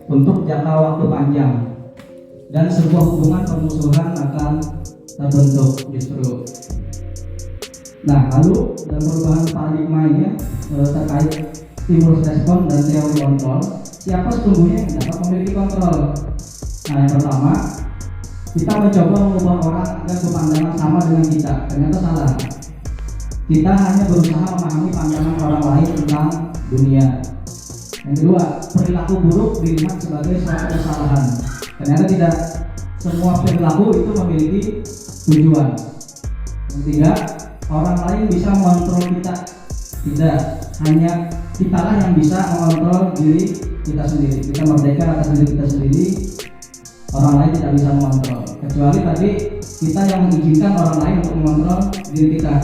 untuk jangka waktu panjang dan sebuah hubungan permusuhan akan terbentuk justru. Nah, lalu dalam perubahan paradigma ini terkait stimulus respon dan teori kontrol, siapa sesungguhnya yang dapat memiliki kontrol? Nah, yang pertama, kita mencoba mengubah orang agar berpandangan sama dengan kita. Ternyata salah. Kita hanya berusaha memahami pandangan orang lain tentang dunia. Yang kedua, perilaku buruk dilihat sebagai suatu kesalahan. Ternyata tidak semua perilaku itu memiliki tujuan. Yang ketiga, orang lain bisa mengontrol kita. Tidak, hanya kitalah yang bisa mengontrol diri kita sendiri. Kita merdeka atas diri kita sendiri. Orang lain tidak bisa mengontrol. Kecuali tadi kita yang mengizinkan orang lain untuk mengontrol diri kita.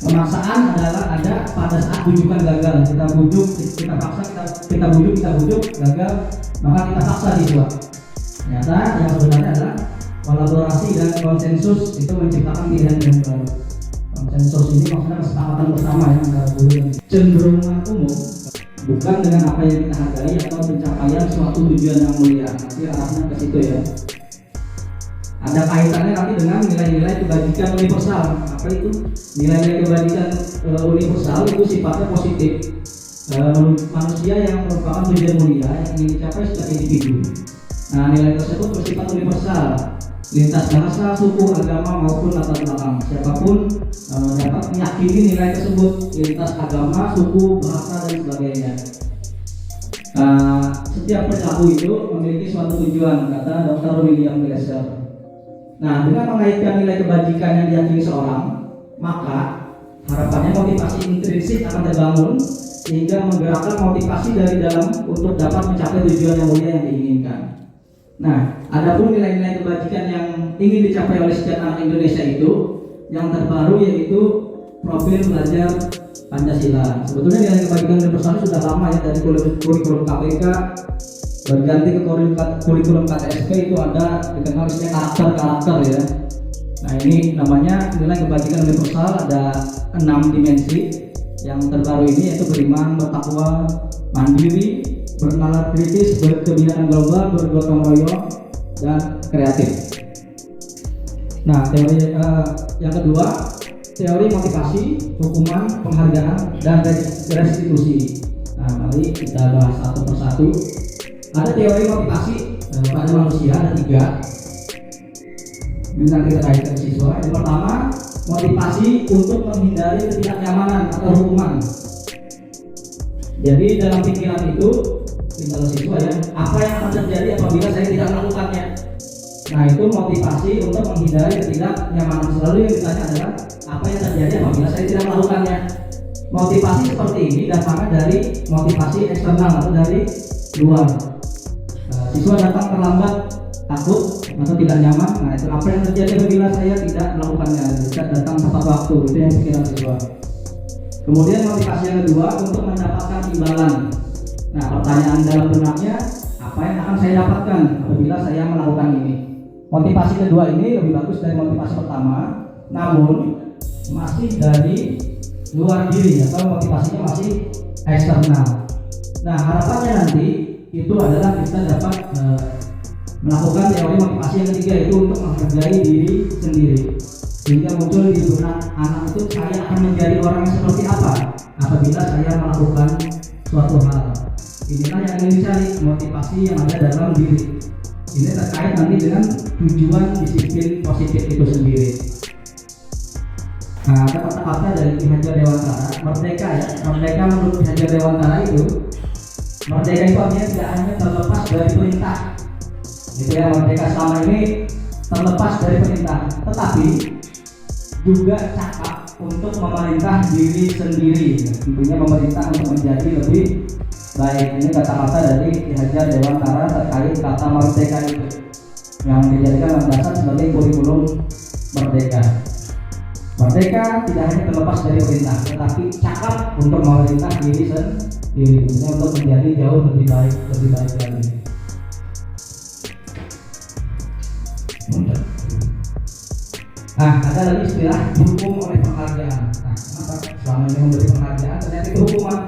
Pemaksaan adalah ada pada saat bujukan gagal. Kita bujuk, kita paksa, kita bujuk, gagal, maka kita paksa siswa. Ternyata yang sebenarnya adalah kolaborasi dan konsensus itu menciptakan pilihan yang baru. Konsensus ini maksudnya kesepakatan bersama ya antara guru dan cenderungan umum, bukan dengan apa yang kita hargai atau pencapaian suatu tujuan yang mulia. Nanti arahnya ke situ ya. Ada kaitannya nanti dengan nilai-nilai kebajikan universal. Apa itu? Nilai-nilai kebajikan universal itu sifatnya positif. Manusia yang merupakan tujuan mulia yang ingin dicapai sebagai individu. Nah, nilai tersebut bersifat universal, lintas bahasa, suku, agama maupun latar belakang. Siapapun dapat meyakini nilai tersebut, lintas agama, suku, bahasa dan sebagainya. Setiap perilaku itu memiliki suatu tujuan, kata Dr. William Glasser. Nah, dengan mengaitkan nilai kebajikan yang diyakini seorang, maka harapannya motivasi intrinsik akan terbangun sehingga menggerakkan motivasi dari dalam untuk dapat mencapai tujuan yang mulia yang diinginkan. Nah, adapun nilai-nilai kebajikan yang ingin dicapai oleh setiap anak Indonesia itu, yang terbaru yaitu profil belajar Pancasila. Sebetulnya nilai kebajikan universal sudah lama ya, dari kurikulum KPK berganti ke kurikulum KTSP itu ada dikenal istilah karakter ya. Nah, ini namanya nilai kebajikan universal, ada 6 dimensi. Yang terbaru ini yaitu beriman, bertakwa, mandiri, bernalar kritis, berkebijakan global, bergotong royong, dan kreatif. Nah, teori yang kedua, teori motivasi, hukuman, penghargaan, dan restitusi. Nah, mari kita bahas satu persatu. Ada teori motivasi pada manusia, ada 3. Bisa kita kaitkan siswa. Yang pertama, motivasi untuk menghindari ketidaknyamanan atau hukuman. Jadi dalam pikiran itu, kalau siswa ya, apa yang akan terjadi apabila saya tidak melakukannya? Nah, itu motivasi untuk menghindari ketidaknyamanan. Selalu yang ditanya adalah apa yang terjadi apabila saya tidak melakukannya? Motivasi seperti ini datangnya dari motivasi eksternal atau dari luar. Siswa datang terlambat, takut atau tidak nyaman. Nah, itu apa yang terjadi apabila saya tidak melakukannya? Tidak datang tepat waktu. Itu yang pikiran siswa. Kemudian motivasi yang kedua untuk mendapatkan imbalan. Nah, pertanyaan dalam benaknya, apa yang akan saya dapatkan apabila saya melakukan ini? Motivasi kedua ini lebih bagus dari motivasi pertama, namun masih dari luar diri atau motivasinya masih eksternal. Nah, harapannya nanti itu adalah kita dapat melakukan teori motivasi yang ketiga, itu untuk menghargai diri sendiri, sehingga muncul di benak anak itu, saya akan menjadi orang yang seperti apa apabila saya melakukan suatu hal. Inilah yang ingin dicari, motivasi yang ada dalam diri. Ini terkait nanti dengan tujuan disiplin positif itu sendiri. Nah, ada kata-kata dari Ki Hajar Dewantara, merdeka ya. Merdeka menurut Ki Hajar Dewantara itu, merdeka itu artinya tidak hanya terlepas dari perintah. Gitu ya, merdeka selama ini terlepas dari perintah, tetapi juga cakap untuk memerintah diri sendiri. Tentunya pemerintah untuk menjadi lebih baik. Ini kata-kata dari Ki Hajar Dewantara terkait kata merdeka itu, yang dijadikan landasan sebagai kurikulum merdeka. Merdeka tidak hanya terlepas dari perintah, tetapi cakap untuk memerintah diri sendiri, untuk menjadi jauh lebih baik lagi. Nah, ada lagi istilah dihukum oleh penghargaan. Nah, kenapa selama ini memberi penghargaan ternyata itu hukuman?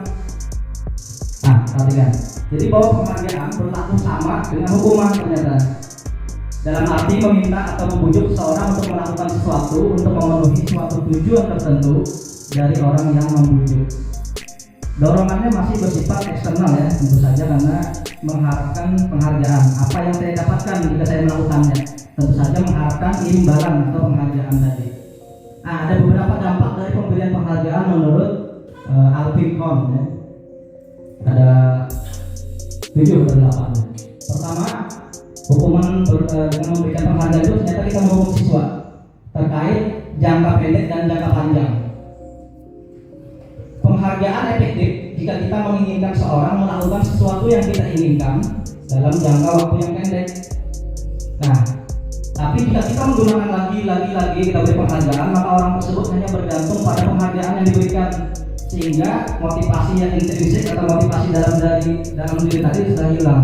Nah, perhatikan. Jadi bahwa penghargaan berlaku sama dengan hukuman ternyata. Dalam arti meminta atau membujuk seseorang untuk melakukan sesuatu untuk memenuhi suatu tujuan tertentu dari orang yang membujuk. Dorongannya masih bersifat eksternal ya, tentu saja, karena mengharapkan penghargaan. Apa yang saya dapatkan jika saya melakukannya? Tentu saja mengharapkan imbalan atau penghargaan tadi. Nah, ada beberapa dampak dari pemberian penghargaan menurut Alvin Kohn ya. Ada 7 atau 8. Pertama, hukuman dengan memberikan penghargaan itu ternyata kita menghukum siswa terkait jangka pendek dan jangka panjang. Penghargaan efektif jika kita menginginkan seorang melakukan sesuatu yang kita inginkan dalam jangka waktu yang pendek. Nah, tapi jika kita menggunakan lagi kita beri penghargaan, maka orang tersebut hanya bergantung pada penghargaan yang diberikan, sehingga motivasi yang intrinsik atau motivasi dalam diri tadi sudah hilang.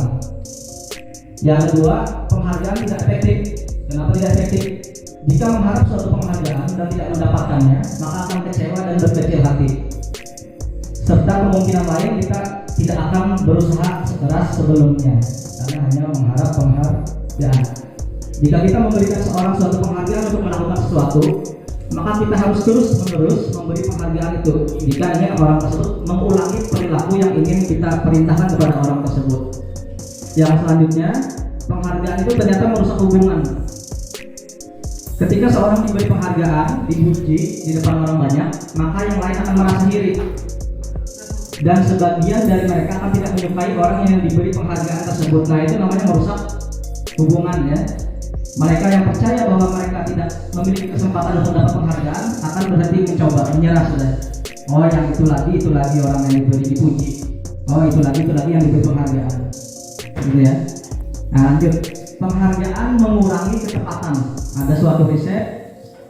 Yang kedua, penghargaan tidak efektif. Kenapa tidak efektif? Jika mengharap suatu penghargaan dan tidak mendapatkannya, maka akan kecewa dan berkecil hati. Serta kemungkinan lain kita tidak akan berusaha sekeras sebelumnya, karena hanya mengharap penghargaan. Jika kita memberikan seorang suatu penghargaan untuk melakukan sesuatu, maka kita harus terus-menerus memberi penghargaan itu jika ingin orang tersebut mengulangi perilaku yang ingin kita perintahkan kepada orang tersebut. Yang selanjutnya, penghargaan itu ternyata merusak hubungan. Ketika seorang diberi penghargaan, dipuji di depan orang banyak, maka yang lain akan merasa iri. Dan sebagian dari mereka akan tidak menyukai orang yang diberi penghargaan tersebut. Nah, itu namanya merusak hubungan ya. Mereka yang percaya bahwa mereka tidak memiliki kesempatan untuk dapat penghargaan akan berhenti mencoba, menyerah sudah. Oh, yang itu lagi orang yang diberi dipuji. Oh, itu lagi yang diberi penghargaan. Gitu ya. Nah, lanjut. penghargaan mengurangi ketepatan. Ada suatu riset,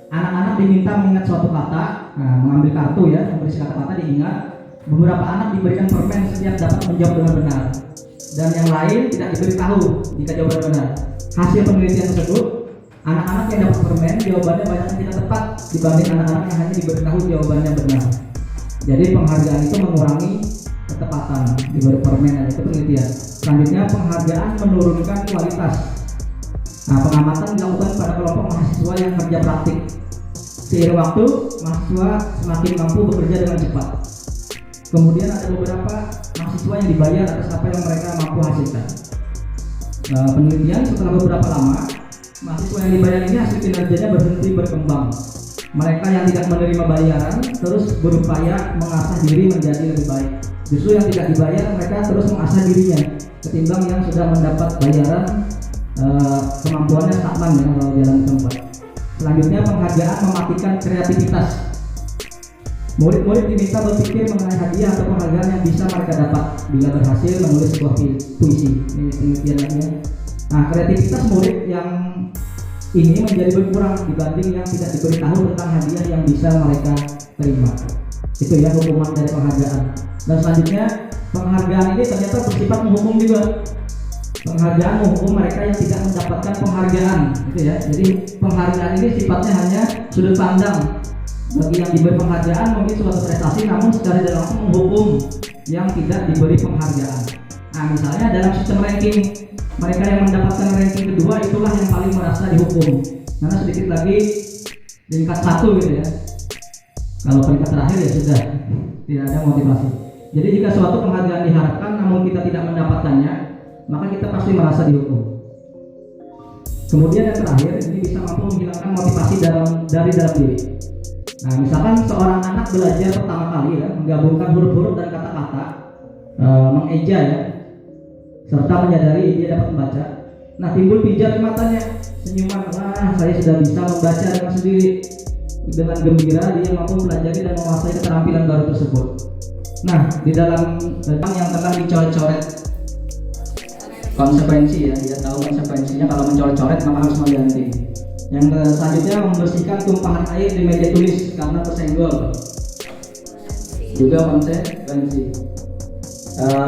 anak-anak diminta mengingat suatu kata, mengambil kartu ya, berisi kata-kata diingat. Beberapa anak diberikan permen setiap dapat menjawab dengan benar, dan yang lain tidak diberitahu jika jawaban benar. Hasil penelitian tersebut, anak-anak yang dapat permen jawabannya banyak yang tidak tepat dibanding anak-anak yang hanya diberitahu jawabannya benar. Jadi penghargaan itu mengurangi ketepatan diberi permen, itu penelitian. Selanjutnya penghargaan menurunkan kualitas. Pengamatan dilakukan pada kelompok mahasiswa yang kerja praktik. Seiring waktu, mahasiswa semakin mampu bekerja dengan cepat. Kemudian ada beberapa mahasiswa yang dibayar atas apa yang mereka mampu hasilkan. Penelitian setelah beberapa lama, mahasiswa yang dibayar ini hasil kinerjanya berhenti berkembang. Mereka yang tidak menerima bayaran terus berupaya mengasah diri menjadi lebih baik. Justru yang tidak dibayar mereka terus mengasah dirinya, ketimbang yang sudah mendapat bayaran kemampuannya stagnan ya kalau jalan tempat. Selanjutnya penghargaan mematikan kreativitas. Murid-murid diminta berpikir mengenai hadiah atau penghargaan yang bisa mereka dapat bila berhasil menulis sebuah puisi. Ini penelitian lainnya. Kreativitas murid yang ini menjadi berkurang dibanding yang tidak diberitahu tentang hadiah yang bisa mereka terima. Itu ya hukuman dari penghargaan. Dan selanjutnya penghargaan ini ternyata bersifat menghukum juga. Penghargaan menghukum mereka yang tidak mendapatkan penghargaan, gitu ya. Jadi penghargaan ini sifatnya hanya sudut pandang. Bagi yang diberi penghargaan mungkin suatu prestasi, namun secara tidak langsung menghukum yang tidak diberi penghargaan. Misalnya dalam sistem ranking, mereka yang mendapatkan ranking kedua itulah yang paling merasa dihukum, karena sedikit lagi peringkat 1 gitu ya. Kalau peringkat terakhir ya sudah tidak ada motivasi. Jadi jika suatu penghargaan diharapkan namun kita tidak mendapatkannya, maka kita pasti merasa dihukum. Kemudian yang terakhir, ini bisa mampu menghilangkan motivasi dari dalam diri. Misalkan seorang anak belajar pertama kali ya, menggabungkan huruf-huruf dan kata-kata, mengeja ya, serta menyadari dia dapat membaca. Timbul pijar di matanya, senyuman, saya sudah bisa membaca dengan sendiri. Dengan gembira dia mampu mempelajari dan menguasai keterampilan baru tersebut. Di dalam yang tengah dicoret-coret konsekuensi ya, dia tahu konsekuensinya kalau mencoret-coret maka harus mengganti. Yang selanjutnya membersihkan tumpahan air di meja tulis karena tersenggol, juga konsekuensi.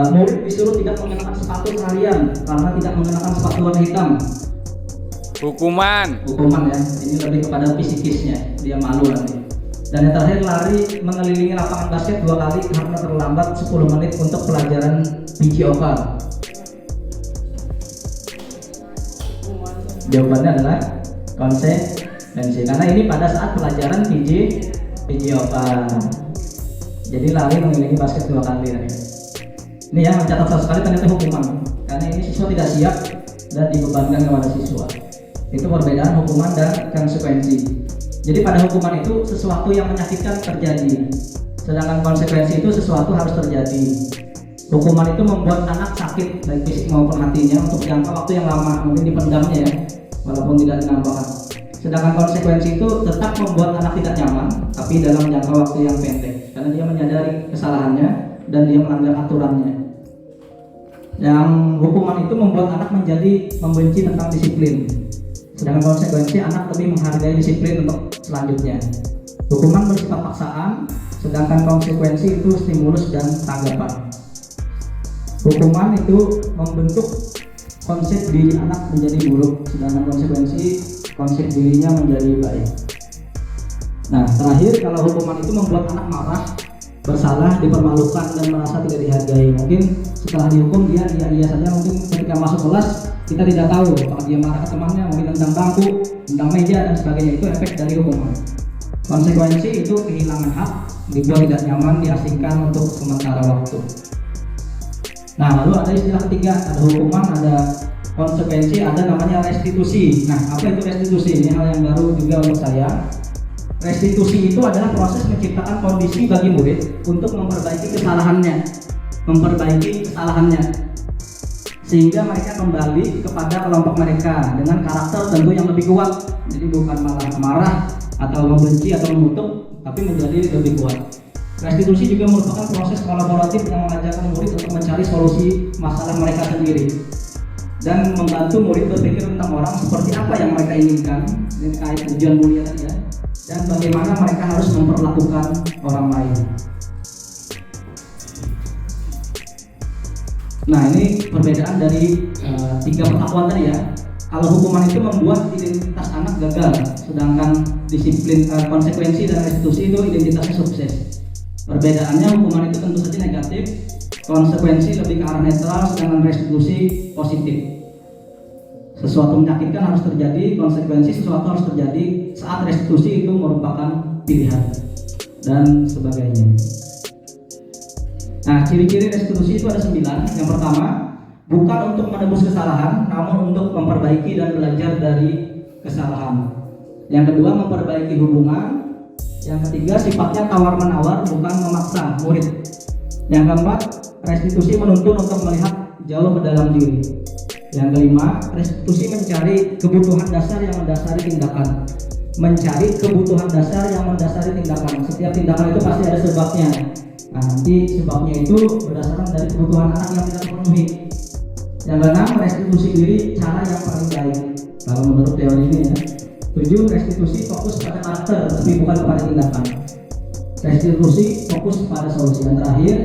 Murid disuruh tidak mengenakan sepatu seharian karena tidak mengenakan sepatu warna hitam. Hukuman ya, ini lebih kepada psikisnya, dia malu nanti. Dan yang terakhir, lari mengelilingi lapangan basket 2 kali karena terlambat 10 menit untuk pelajaran PJOK. Jawabannya adalah konsekuensi, karena ini pada saat pelajaran PJOK. Jadi lari mengelilingi basket 2 kali. Ini yang mencatat sekali ternyata hukuman, karena ini siswa tidak siap dan dibebankan kepada siswa. Itu perbedaan hukuman dan konsekuensi. Jadi pada hukuman itu sesuatu yang menyakitkan terjadi, sedangkan konsekuensi itu sesuatu harus terjadi. Hukuman itu membuat anak sakit baik fisik maupun hatinya untuk jangka waktu yang lama, mungkin dipendamnya ya, walaupun tidak dinampakkan. Sedangkan konsekuensi itu tetap membuat anak tidak nyaman, tapi dalam jangka waktu yang pendek, karena dia menyadari kesalahannya dan dia melanggar aturannya. Yang hukuman itu membuat anak menjadi membenci tentang disiplin, sedangkan konsekuensi anak lebih menghargai disiplin untuk selanjutnya. Hukuman bersifat paksaan, sedangkan konsekuensi itu stimulus dan tanggapan. Hukuman itu membentuk konsep diri anak menjadi buruk, sedangkan konsekuensi konsep dirinya menjadi baik. Terakhir, kalau hukuman itu membuat anak marah, bersalah, dipermalukan dan merasa tidak dihargai. Mungkin setelah dihukum dia iya saja, mungkin ketika masuk kelas kita tidak tahu apakah dia marah ke temannya, mungkin tentang bangku, tentang meja dan sebagainya. Itu efek dari hukuman. Konsekuensi itu kehilangan hak, dibuat tidak nyaman, diasingkan untuk sementara waktu. Lalu ada istilah ketiga, ada hukuman, ada konsekuensi, ada namanya restitusi. Apa itu restitusi? Ini hal yang baru juga untuk saya. Restitusi itu adalah proses menciptakan kondisi bagi murid untuk memperbaiki kesalahannya, sehingga mereka kembali kepada kelompok mereka dengan karakter tentu yang lebih kuat. Jadi bukan malah marah atau membenci atau mengutuk, tapi menjadi lebih kuat. Restitusi juga merupakan proses kolaboratif yang mengajarkan murid untuk mencari solusi masalah mereka sendiri. dan membantu murid berpikir tentang orang seperti apa yang mereka inginkan terkait tujuan mulia tadi ya, dan bagaimana mereka harus memperlakukan orang lain. Nah, ini perbedaan dari 3 perlakuan tadi ya. Kalau hukuman itu membuat identitas anak gagal, sedangkan disiplin, konsekuensi dan restitusi itu identitasnya sukses. Perbedaannya, hukuman itu tentu saja negatif, konsekuensi lebih ke arah netral, sedangkan restitusi positif. Sesuatu menyakitkan harus terjadi, konsekuensi sesuatu harus terjadi, saat restitusi itu merupakan pilihan dan sebagainya. Nah, ciri-ciri restitusi itu ada 9. Yang pertama, bukan untuk menebus kesalahan, namun untuk memperbaiki dan belajar dari kesalahan. Yang kedua, memperbaiki hubungan. Yang ketiga, sifatnya tawar-menawar, bukan memaksa murid. Yang keempat, restitusi menuntun untuk melihat jauh ke dalam diri. Yang kelima, restitusi mencari kebutuhan dasar yang mendasari tindakan. Mencari kebutuhan dasar yang mendasari tindakan. Setiap tindakan itu pasti ada sebabnya. Nah, nanti sebabnya itu berdasarkan dari kebutuhan anak yang tidak terpenuhi. Yang keenam, restitusi diri cara yang paling baik kalau menurut teori ini ya. 7, restitusi fokus pada karakter tapi bukan kepada tindakan. Restitusi fokus pada solusi. Yang terakhir,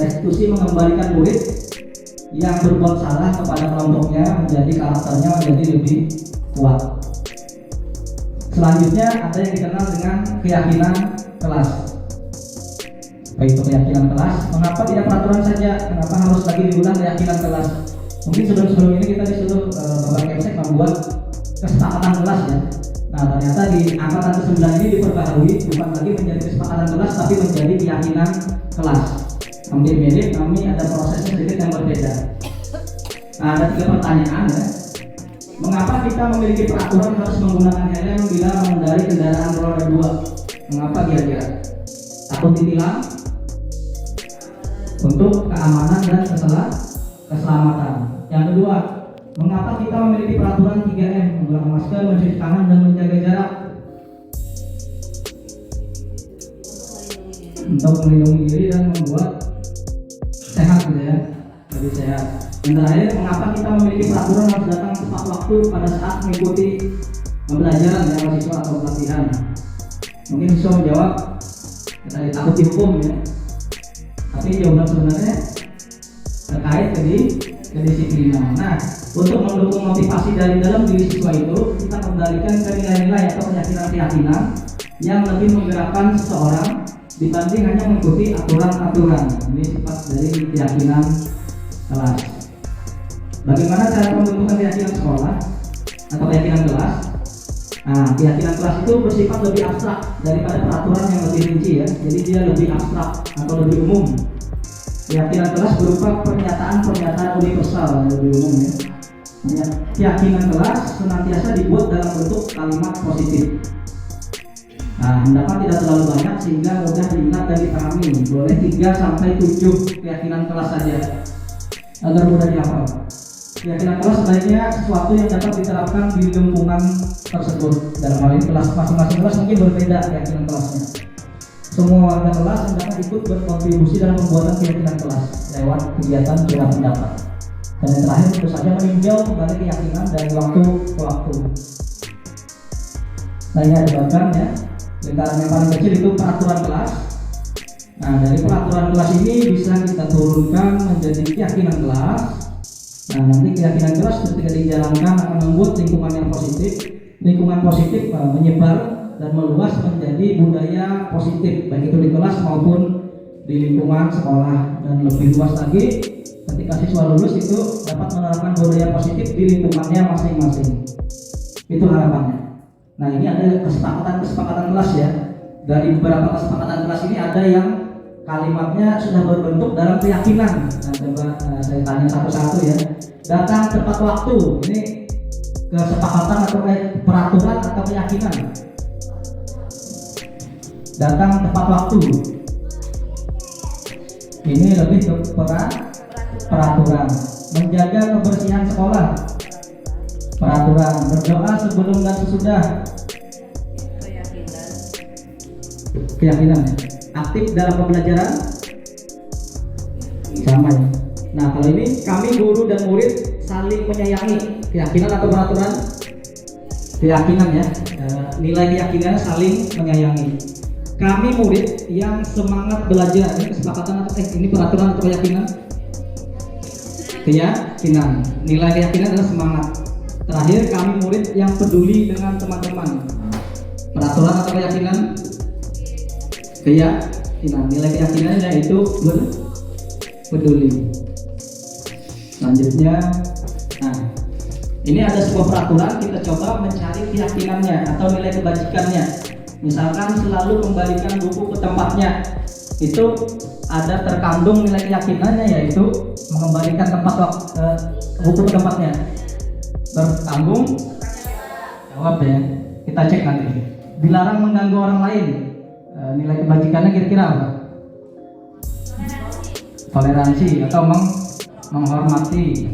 restitusi mengembalikan murid yang berbuat salah kepada kelompoknya menjadi karakternya menjadi lebih kuat. Selanjutnya ada yang dikenal dengan keyakinan kelas. Baik, itu keyakinan kelas. Mengapa tidak peraturan saja? Kenapa harus lagi diulang keyakinan kelas? Mungkin sebelum ini kita disuruh Bapak Kemsek membuat kesepakatan kelas ya. Nah, ternyata di angkatan ke-9 ini diperbaharui, bukan lagi menjadi kesepakatan kelas tapi menjadi keyakinan kelas. Hampir mirip, kami ada prosesnya sedikit yang berbeda. Nah, ada 3 pertanyaan ya. Mengapa kita memiliki peraturan harus menggunakan helm bila mengendarai kendaraan roda 2? Mengapa kira-kira? Takut ditilang? Untuk keamanan dan keselamatan. Yang kedua, mengapa kita memiliki peraturan 3M? Menggunakan masker, mencuci tangan, dan menjaga jarak. Untuk melindungi diri dan membuat sehat gitu ya, lebih sehat. Yang terakhir, mengapa kita memiliki peraturan harus datang tepat waktu pada saat mengikuti pembelajaran ya, mahasiswa atau pelatihan? Mungkin siswa menjawab dari takut dihukum ya, tapi jawaban sebenarnya terkait kedisiplinan. Nah, untuk mendukung motivasi dari dalam diri siswa itu, kita kembalikan ke nilai-nilai atau keyakinan-keyakinan yang lebih menggerakkan seseorang dibanding hanya mengikuti aturan-aturan. Ini sifat dari keyakinan kelas. Bagaimana cara pembentukan keyakinan sekolah atau keyakinan kelas? Nah, keyakinan kelas itu bersifat lebih abstrak daripada peraturan yang lebih rinci ya. Jadi dia lebih abstrak atau lebih umum. Keyakinan kelas berupa pernyataan-pernyataan universal yang lebih umum ya. Keyakinan kelas senantiasa dibuat dalam bentuk kalimat positif. Nah, hendakan tidak terlalu banyak sehingga mudah diingat dan dipahami. Boleh 3-7 keyakinan kelas saja agar mudah dihafal. Keyakinan kelas sebaiknya sesuatu yang dapat diterapkan di lingkungan tersebut. Dalam hal ini kelas masing-masing kelas mungkin berbeda keyakinan kelasnya. Semua warga kelas hendaknya ikut berkontribusi dalam pembuatan keyakinan kelas lewat kegiatan beda pendapat. Dan yang terakhir tentu saja meninjau kembali keyakinan dari waktu ke waktu. Nah, ini ada bagan ya. Lingkaran yang paling kecil itu peraturan kelas. Nah, dari peraturan kelas ini bisa kita turunkan menjadi keyakinan kelas. Nah, nanti keyakinan kelas ketika dijalankan akan membuat lingkungan yang positif. Lingkungan positif menyebar dan meluas menjadi budaya positif, baik itu di kelas maupun di lingkungan sekolah. Dan lebih luas lagi, ketika siswa lulus itu dapat menerapkan budaya positif di lingkungannya masing-masing. Itu harapannya. Nah, ini ada kesepakatan kelas ya. Dari beberapa kesepakatan kelas ini ada yang kalimatnya sudah berbentuk dalam keyakinan. Nah, coba saya tanya satu-satu ya. Datang tepat waktu, ini kesepakatan atau peraturan atau keyakinan? Datang tepat waktu, ini lebih ke peraturan. Menjaga kebersihan sekolah, peraturan. Berdoa sebelum dan sesudah, keyakinan. Aktif dalam pembelajaran, sama ya. Nah, kalau ini kami guru dan murid saling menyayangi. Keyakinan atau peraturan? Keyakinan ya. Nilai keyakinan saling menyayangi. Kami murid yang semangat belajar. Ini kesepakatan atau ini peraturan atau keyakinan? Keyakinan. Nilai keyakinan adalah semangat. Terakhir, kami murid yang peduli dengan teman-teman. Peraturan atau keyakinan? Keyakinan. Nilai keyakinan yaitu peduli. Selanjutnya, nah, ini ada sebuah peraturan, kita coba mencari keyakinannya atau nilai kebajikannya. Misalkan selalu kembalikan buku ke tempatnya, itu ada terkandung nilai keyakinannya yaitu mengembalikan buku ke tempatnya. Bertanggung jawab ya. Kita cek nanti. Dilarang mengganggu orang lain. Nilai kebajikannya kira-kira apa? Toleransi atau menghormati.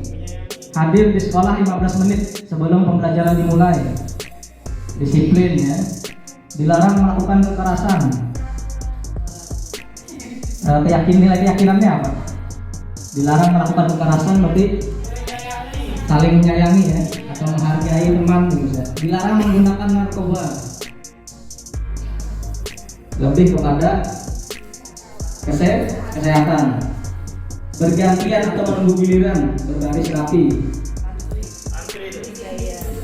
Hadir di sekolah 15 menit sebelum pembelajaran dimulai. Disiplin ya. Dilarang melakukan kekerasan. Nilai keyakinannya apa? Dilarang melakukan kekerasan berarti saling menyayangi ya, atau menghargai teman gitu. Dilarang menggunakan narkoba. Lebih kepada kesehatan. Bergantian atau menunggu giliran, berbaris rapi.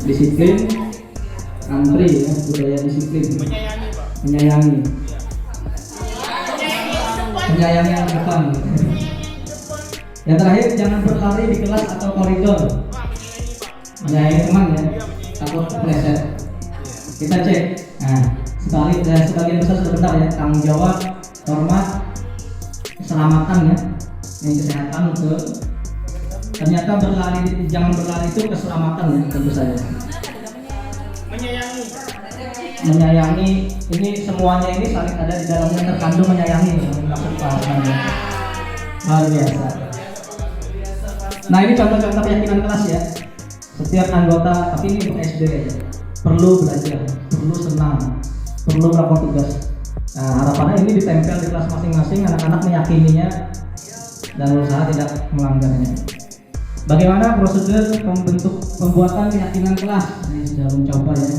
Disiplin, antri ya, budaya disiplin. Menyayangi. Menyayangi anak depan. Yang terakhir, jangan berlari di kelas atau koridor. Menyayangi teman ya, takut meleset. Kita cek. Nah, sebagian besar sudah benar ya, tanggung jawab, hormat, keselamatan ya. Ini kesehatan untuk ternyata jangan berlari itu keselamatan ya, tentu saja. Menyayangi ini semuanya ini saling ada di dalamnya, terkandung menyayangi maksud pahamnya. Luar biasa. Nah, ini contoh-contoh keyakinan kelas ya. Setiap anggota, tapi ini untuk SD ya, perlu belajar, perlu senang, perlu melakukan tugas. Nah, harapannya ini ditempel di kelas masing-masing, anak-anak meyakininya dan berusaha tidak melanggarnya. Bagaimana prosedur pembuatan keyakinan kelas? Ini sudah mencoba ya,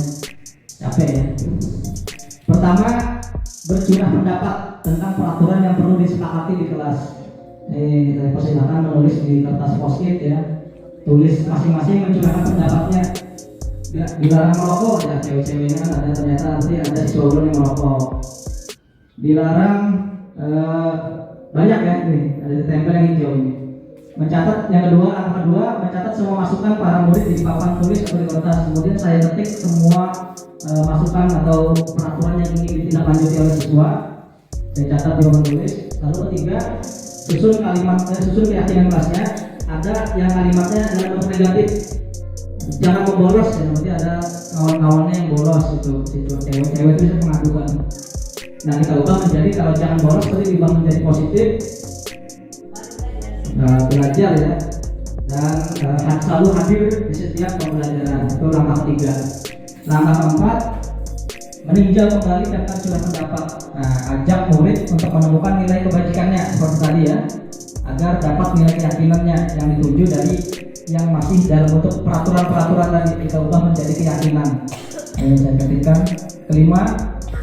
capek ya. Pertama, bercurah pendapat tentang peraturan yang perlu disepakati di kelas. Saya persilakan menulis di kertas post-it ya. Tulis masing-masing mencurahkan pendapatnya. Dilarang merokok ya, cewek-ceweknya kan ada, ternyata nanti ada si cowok yang merokok. Dilarang banyak ya, ini ada tempel yang hijau ini. Mencatat yang kedua, langkah kedua, mencatat semua masukan para murid di papan tulis atau di kertas. Kemudian saya ketik semua masukan atau peraturan yang ingin ditindaklanjuti oleh siswa. Saya catat di papan tulis. Lalu ketiga, susun keyakinan kelasnya. Ada yang kalimatnya adalah bentuk negatif. Jangan membolos ya, nanti ada kawan-kawannya yang bolos itu cewek-cewek itu bisa pengaduan. Nah, kita ubah menjadi kalau jangan bolos tapi diubah menjadi positif. Belajar ya, dan selalu hadir di setiap pembelajaran. Itu langkah ketiga. Langkah keempat, meninjau kembali daftar curah pendapat. Nah, ajak murid untuk menemukan nilai kebajikannya seperti tadi ya, agar dapat nilai keyakinannya yang dituju dari yang masih dalam bentuk peraturan-peraturan tadi kita ubah menjadi keyakinan. Saya ketikkan. Kelima,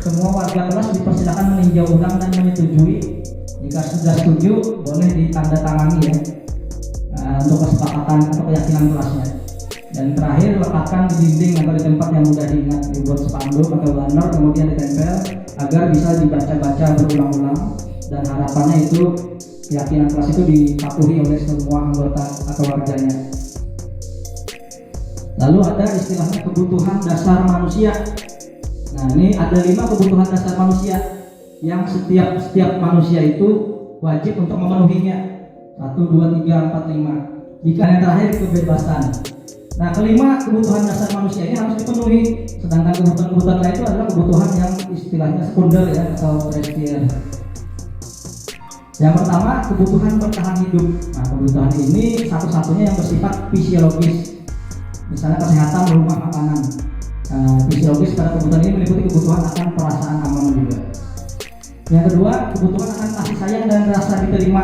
semua warga kelas dipersilakan meninjau ulang dan menyetujui. Jika sudah setuju, boleh ditandatangani ya, untuk kesepakatan atau keyakinan kelasnya. Dan terakhir, letakkan di dinding atau di tempat yang mudah diingat, dibuat spanduk atau banner kemudian ditempel agar bisa dibaca-baca berulang-ulang. Dan harapannya itu keyakinan kelas itu dipatuhi oleh semua anggota atau warganya. Lalu ada istilahnya kebutuhan dasar manusia. Nah, ini ada 5 kebutuhan dasar manusia yang setiap manusia itu wajib untuk memenuhinya. 1, 2, 3, 4, 5. Jika yang terakhir kebebasan. Nah, kelima kebutuhan dasar manusia ini harus dipenuhi. Sedangkan kebutuhan-kebutuhan lain itu adalah kebutuhan yang istilahnya sekunder ya, atau tersier. Yang pertama, kebutuhan bertahan hidup. Nah, kebutuhan ini satu-satunya yang bersifat fisiologis. Misalnya kesehatan, rumah, makanan. Fisiologis pada kebutuhan ini meliputi kebutuhan akan perasaan aman juga. Yang kedua, kebutuhan akan kasih sayang dan rasa diterima,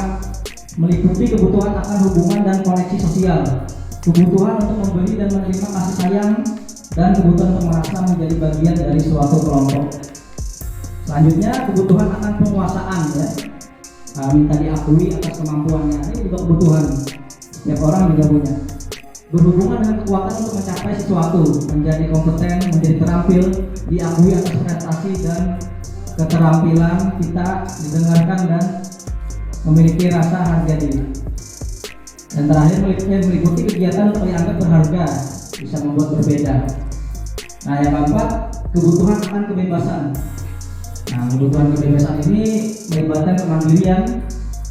meliputi kebutuhan akan hubungan dan koneksi sosial. kebutuhan untuk memberi dan menerima kasih sayang, dan kebutuhan untuk merasa menjadi bagian dari suatu kelompok. Selanjutnya kebutuhan akan penguasaan ya. Minta diakui atas kemampuannya. Ini juga kebutuhan. Setiap orang juga punya. Berhubungan dengan kekuatan untuk mencapai sesuatu, menjadi kompeten, menjadi terampil, diakui atas prestasi dan keterampilan kita, didengarkan dan memiliki rasa harga diri. Dan terakhir meliputi kegiatan untuk dianggap berharga, bisa membuat berbeda. Nah, yang keempat, kebutuhan akan kebebasan. Nah, kebutuhan kebebasan ini melibatkan kemandirian,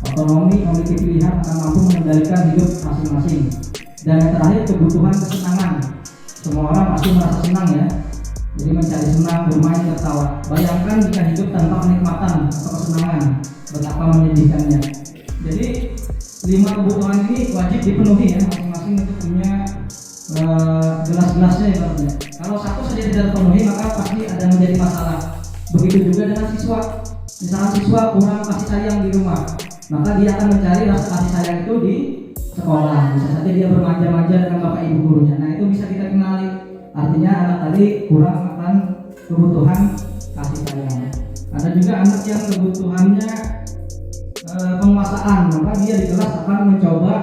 otonomi, memiliki pilihan, akan mampu mengendalikan hidup masing-masing. Dan yang terakhir, kebutuhan kesenangan. Semua orang pasti merasa senang ya. Jadi mencari senang, bermain, tertawa. Bayangkan jika hidup tanpa kenikmatan atau kesenangan, betapa menyedihkannya. Jadi 5 kebutuhan ini wajib dipenuhi ya, masing-masing untuk punya gelas-gelasnya ibaratnya. Kalau satu saja tidak terpenuhi maka pasti ada menjadi masalah. Begitu juga dengan siswa. Misalnya siswa kurang kasih sayang di rumah, maka dia akan mencari rasa kasih sayang itu di sekolah. Bisa saja dia bermanja-manja dengan bapak ibu gurunya. Nah, itu bisa kita kenali. Artinya anak tadi kurang akan kebutuhan kasih sayang. Ada juga anak yang kebutuhannya penguasaan, maka dia di kelas akan mencoba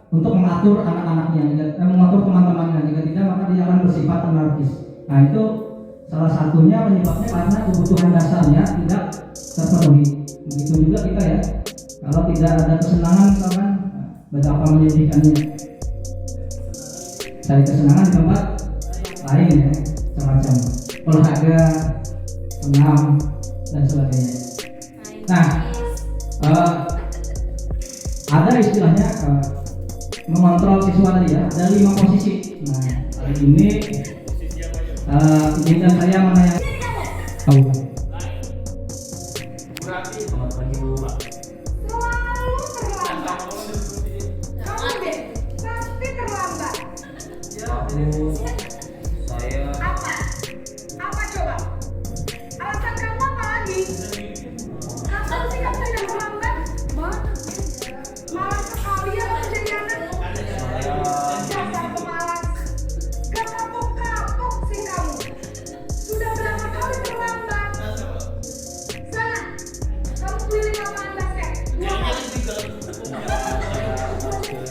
untuk mengatur anak-anaknya, mengatur teman-temannya. Jika tidak, maka dia akan bersifat anarkis. Nah, itu salah satunya penyebabnya karena kebutuhan dasarnya tidak terpenuhi. Begitu juga kita ya, kalau tidak ada kesenangan misalkan, betapa menyedihkannya. Cari kesenangan di tempat lain ya, macam-macam olahraga, senam dan sebagainya. Nah, ada istilahnya mengontrol siswa tadi ya, ada 5 posisi. Nah, hari ini izinkan saya menanya. Selamat pagi Bu. Selalu terlambat. Kamu deh, pasti terlambat. Bu, saya Apa coba? Alasan kamu apa lagi? Kapan sih kamu tidak terlambat? Malas sekali ya kamu jadi anak. Dasar pemalas. Gak kapok-kapok sih kamu. Sudah berapa kali terlambat? Sana, kamu keliling lapangan basket.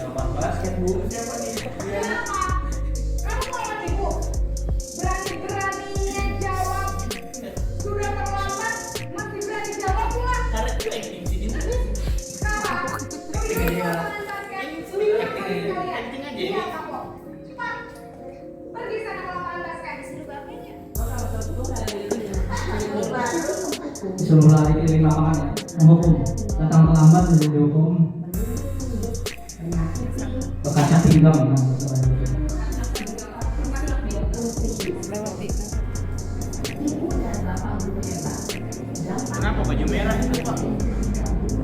lapangan basket Bu. Kenapa? Kamu malah ibu. Berani-beraninya jawab. Sudah terlambat, masih berani jawab pula. Sekarang, keliling lapangan basket. 5 kali sekalian. Iya, kapok. Cepat. Pergi sana ke lapangan basket. Disuruh lari keliling lapangan ya, menghukum. Datang terlambat menjadi dihukum. Kaca pinggang. Nah, Kenapa baju merah itu Pak?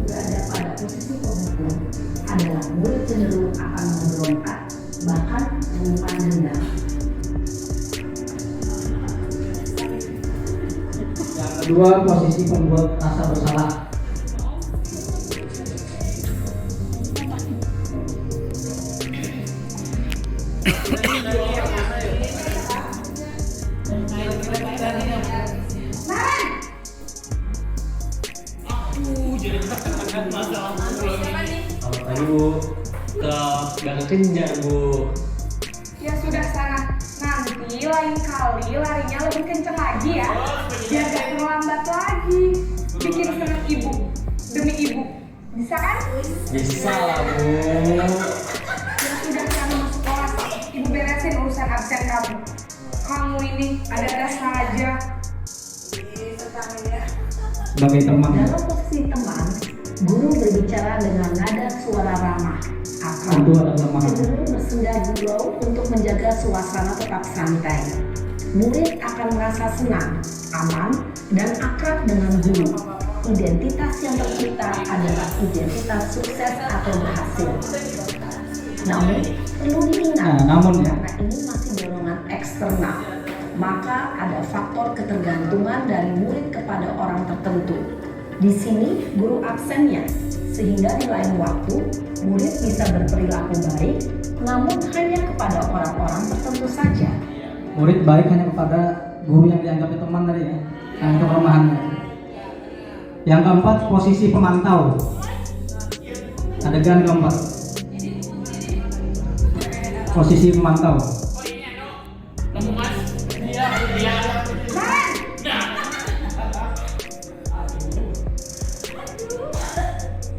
Berada pada posisi pengukur adalah murid cenderung akan memberontak, bahkan menyimpan dendam. yang kedua, posisi pembuat rasa bersalah. Selamat pagi Bu. Gak kekejar Bu. Ya sudah sana. Nanti lain kali larinya lebih kenceng lagi ya. Biar gak terlambat lagi. Bikin seneng ibu. Demi ibu. Bisa kan? Bisa lah Bu. Ya sudah sana masuk kelas. Ibu beresin urusan absen kamu. Kamu ini ada-ada saja. Sebagai teman. Dalam posisi teman, guru berbicara dengan nada suara ramah, Itu akrab, adalah teman. cenderung bersenda gurau untuk menjaga suasana tetap santai. Murid akan merasa senang, aman, dan akrab dengan guru. Identitas yang tercipta adalah identitas sukses atau berhasil. Namun, perlu diingat, karena ini masih dorongan eksternal, maka ada faktor ketergantungan dari murid kepada orang tertentu. Di sini guru absennya, sehingga di lain waktu murid bisa berperilaku baik, namun hanya kepada orang-orang tertentu saja. Murid baik hanya kepada guru yang dianggap teman tadi ya, yang kelemahannya. Yang keempat, posisi pemantau. Adegan keempat, posisi pemantau.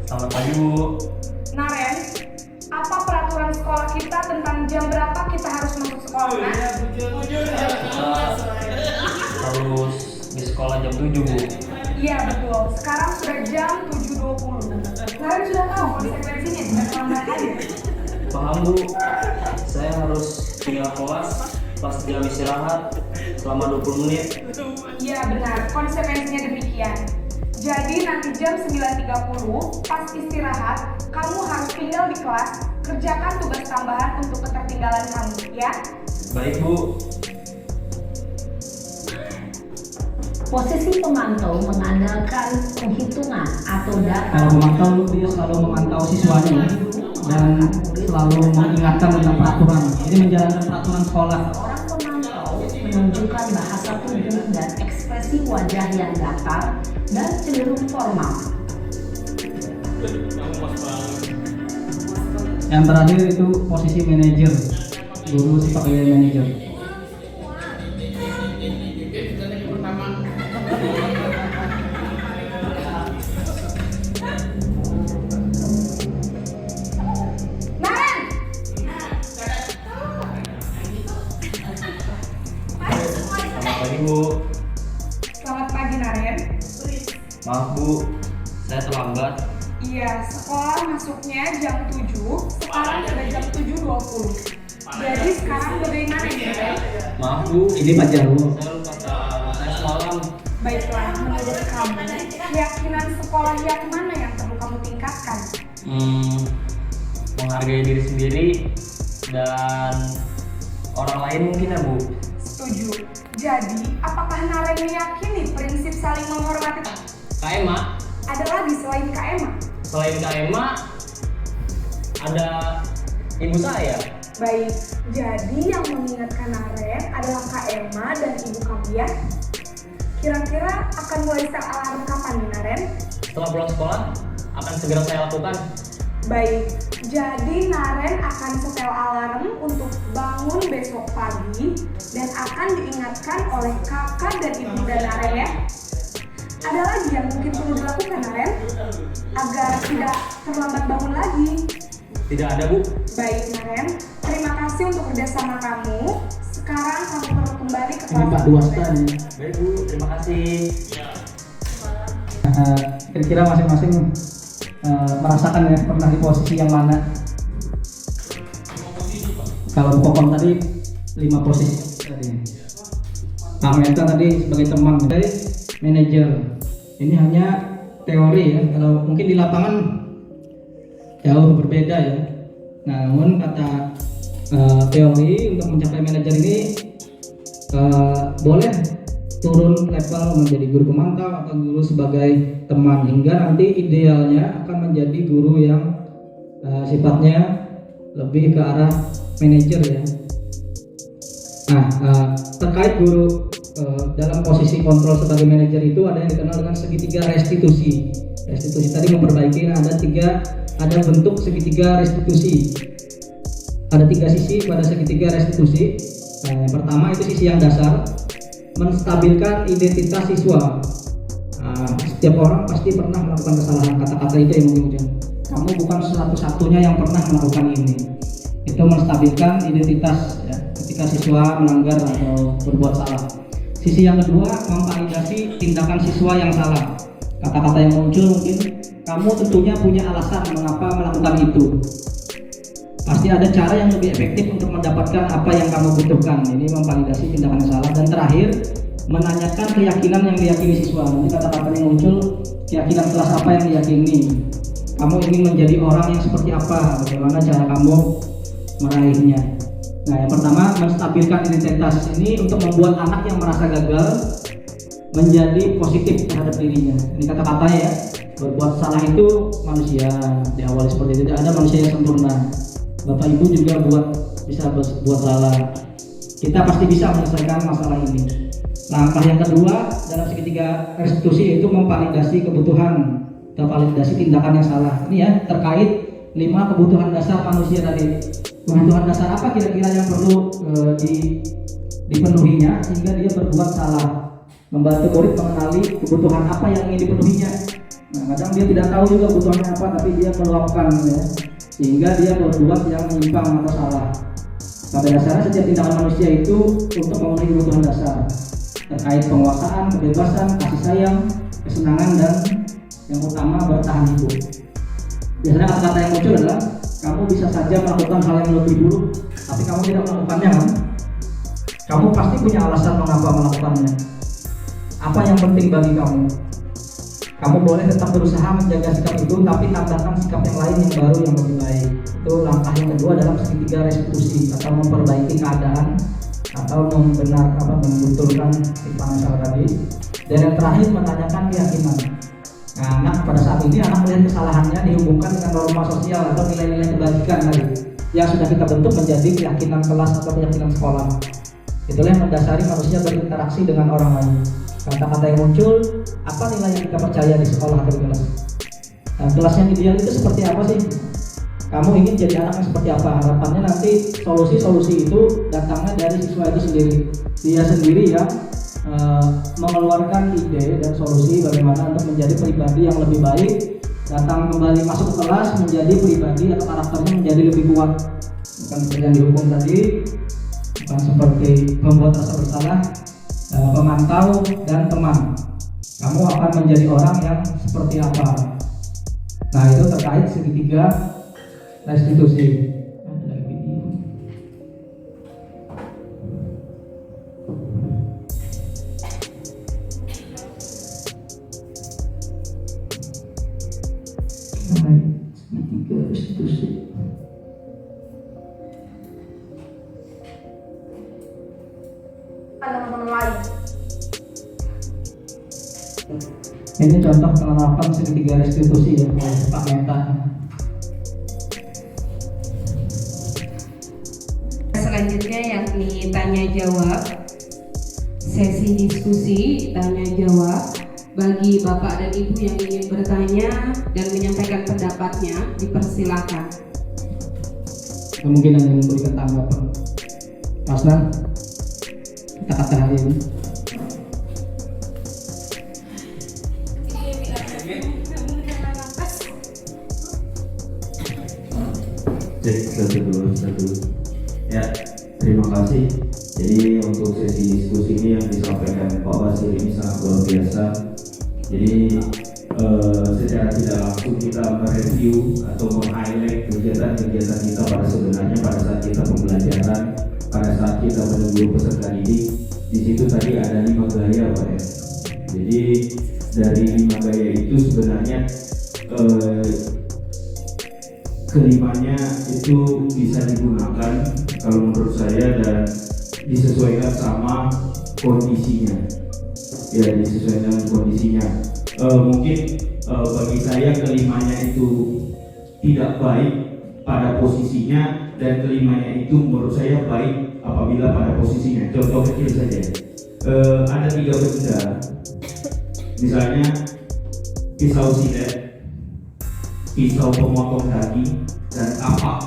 Selamat pagi Bu. Naren, apa peraturan sekolah kita tentang jam berapa kita harus masuk sekolah? Harus di sekolah jam 7 Bu. Iya betul, sekarang sudah jam 7.20. Naren sudah tahu konsekuensinya dengan terlambat aja. Paham Bu, saya harus tinggal kelas pas jam istirahat selama 20 menit. Iya benar, konsekuensinya demikian. Jadi nanti jam 9.30 pas istirahat, kamu harus tinggal di kelas, kerjakan tugas tambahan untuk ketertinggalan kamu, ya? Baik Bu. Posisi pemantau mengandalkan penghitungan atau data. Kalau pemantau dia selalu memantau siswanya dan selalu mengingatkan tentang peraturan. Ini menjalankan peraturan sekolah. Orang pemantau menunjukkan bahasa tubuh dan ekspresi wajah yang datar dan cenderung formal. Yang terakhir itu posisi manajer, guru sebagai manajer. Selamat pagi Bu. Selamat pagi Naren. Maaf Bu, saya terlambat. Iya, sekolah masuknya jam 7, sekarang sudah jam 7.20. Jadi sekarang bagaimana Naren? Maaf Bu, Ini Pak Jarwo. saya lupa saya semalam. Baiklah, menurut kamu, keyakinan sekolah yang mana yang perlu kamu tingkatkan? Menghargai diri sendiri dan orang lain mungkin ya Bu. Setuju. Jadi, apakah Naren meyakini prinsip saling menghormati? KMA, Ada lagi selain KMA? selain KMA ada ibu saya. Baik, jadi yang mengingatkan Naren adalah KMA dan ibu kamu ya? Kira-kira akan mulai set alarm kapan nih Naren? Setelah pulang sekolah akan segera saya lakukan. Baik, jadi Naren akan setel alarm untuk bangun besok pagi dan akan diingatkan oleh kakak dan ibu dan Naren ya. Ada lagi yang mungkin perlu dilakukan Naren agar tidak terlambat bangun lagi. Tidak ada Bu. Baik Naren, terima kasih untuk kerjasama kamu. Sekarang kamu perlu kembali ke Ini Pak Duwasta ini. Baik Bu, terima kasih. Kira-kira masing-masing merasakan ya pernah di posisi yang mana? Kalau Kokon tadi 5 posisi tadi. Kang Menta tadi sebagai teman, dari manajer. Ini hanya teori ya. Kalau mungkin di lapangan jauh berbeda ya. Namun kata teori untuk mencapai manajer ini boleh turun level menjadi guru pemantau atau guru sebagai teman, hingga nanti idealnya akan menjadi guru yang sifatnya lebih ke arah manajer ya. Nah, terkait guru dalam posisi kontrol sebagai manajer itu ada yang dikenal dengan segitiga restitusi. Restitusi tadi memperbaiki, ada bentuk segitiga restitusi. Ada 3 sisi pada segitiga restitusi. Yang pertama itu sisi yang dasar, menstabilkan identitas siswa. Setiap orang pasti pernah melakukan kesalahan, kata-kata itu yang mungkin kamu bukan satu-satunya yang pernah melakukan ini. Itu menstabilkan identitas ya, ketika siswa melanggar atau berbuat salah. Sisi yang kedua, memvalidasi tindakan siswa yang salah. Kata-kata yang muncul mungkin kamu tentunya punya alasan mengapa melakukan itu. Pasti ada cara yang lebih efektif untuk mendapatkan apa yang kamu butuhkan. Ini memvalidasi tindakan yang salah. Dan terakhir, menanyakan keyakinan yang diyakini siswa. Nanti kata-kata yang muncul, keyakinan kelas apa yang diyakini. Kamu ingin menjadi orang yang seperti apa? Bagaimana cara kamu meraihnya? Nah, yang pertama, menstabilkan identitas ini untuk membuat anak yang merasa gagal menjadi positif terhadap dirinya. Ini kata-katanya ya. Berbuat salah itu manusia, diawali seperti itu. Tidak ada manusia yang sempurna. Bapak Ibu juga bisa buat salah. Kita pasti bisa menyelesaikan masalah ini. Langkah yang kedua dalam segitiga restitusi yaitu memvalidasi kebutuhan atau validasi tindakan yang salah. Ini ya terkait 5 kebutuhan dasar manusia tadi. Kebutuhan dasar apa kira-kira yang perlu dipenuhinya sehingga dia berbuat salah. Membantu murid mengenali kebutuhan apa yang ingin dipenuhinya. Nah, kadang dia tidak tahu juga kebutuhannya apa, tapi dia meluapkan ya, sehingga dia berbuat yang menyimpang atau salah. Pada dasarnya setiap tindakan manusia itu untuk memenuhi kebutuhan dasar terkait penguasaan, kebebasan, kasih sayang, kesenangan, dan yang utama bertahan hidup. Biasanya kata-kata yang muncul adalah kamu bisa saja melakukan hal yang lebih buruk, tapi kamu tidak melakukannya kan? Kamu pasti punya alasan mengapa melakukannya. Apa yang penting bagi kamu? Kamu boleh tetap berusaha menjaga sikap itu, tapi tambahkan sikap yang lain yang baru yang lebih baik. Itu langkah yang kedua dalam segitiga restitusi atau memperbaiki keadaan atau membetulkan timpangan yang salah tadi. Dan yang terakhir menanyakan keyakinan. Nah, anak pada saat ini anak melihat kesalahannya dihubungkan dengan norma sosial atau nilai-nilai kebajikan tadi yang sudah kita bentuk menjadi keyakinan kelas atau keyakinan sekolah. Itulah yang mendasari manusia berinteraksi dengan orang lain. Kata-kata yang muncul, apa nilai yang kita percaya di sekolah atau di kelas? Nah, kelas yang ideal itu seperti apa sih? Kamu ingin jadi anak yang seperti apa? Harapannya nanti solusi-solusi itu datangnya dari siswa itu sendiri. Dia sendiri yang mengeluarkan ide dan solusi bagaimana untuk menjadi pribadi yang lebih baik, datang kembali masuk ke kelas menjadi pribadi atau karakternya menjadi lebih kuat. Bukan seperti yang dihukum tadi, bukan seperti membuat rasa bersalah, pemantau dan teman. Kamu akan menjadi orang yang seperti apa? Nah, itu terkait segitiga restitusi. Segitiga restitusi. Teman-teman lain. Ini contoh penerapan segitiga restitusi ya oleh Pak Meta. Selanjutnya yakni tanya jawab, sesi diskusi tanya jawab bagi Bapak dan Ibu yang ingin bertanya dan menyampaikan pendapatnya dipersilakan. Kemungkinan yang memberikan tanggapan. Mas Nan, kata-kata hari ini. Cek 1 ya, terima kasih. Jadi untuk sesi diskusi ini yang disampaikan Pak Basir ini sangat luar biasa. Jadi secara tidak langsung kita mereview atau meng-highlight kegiatan-kegiatan kita pada saat kita pembelajaran, pada saat kita menunggu peserta didik. Di situ tadi ada 5 gaya Pak ya. Jadi dari 5 gaya itu sebenarnya kelimanya itu bisa digunakan kalau menurut saya dan disesuaikan sama kondisinya. Ya, disesuaikan dengan kondisinya. Mungkin bagi saya kelimanya itu tidak baik pada posisinya dan kelimanya itu menurut saya baik apabila pada posisinya. Contoh kecil saja. Ada 3 benda. Misalnya pisau silet, pisau pemotong daging, dan kapak.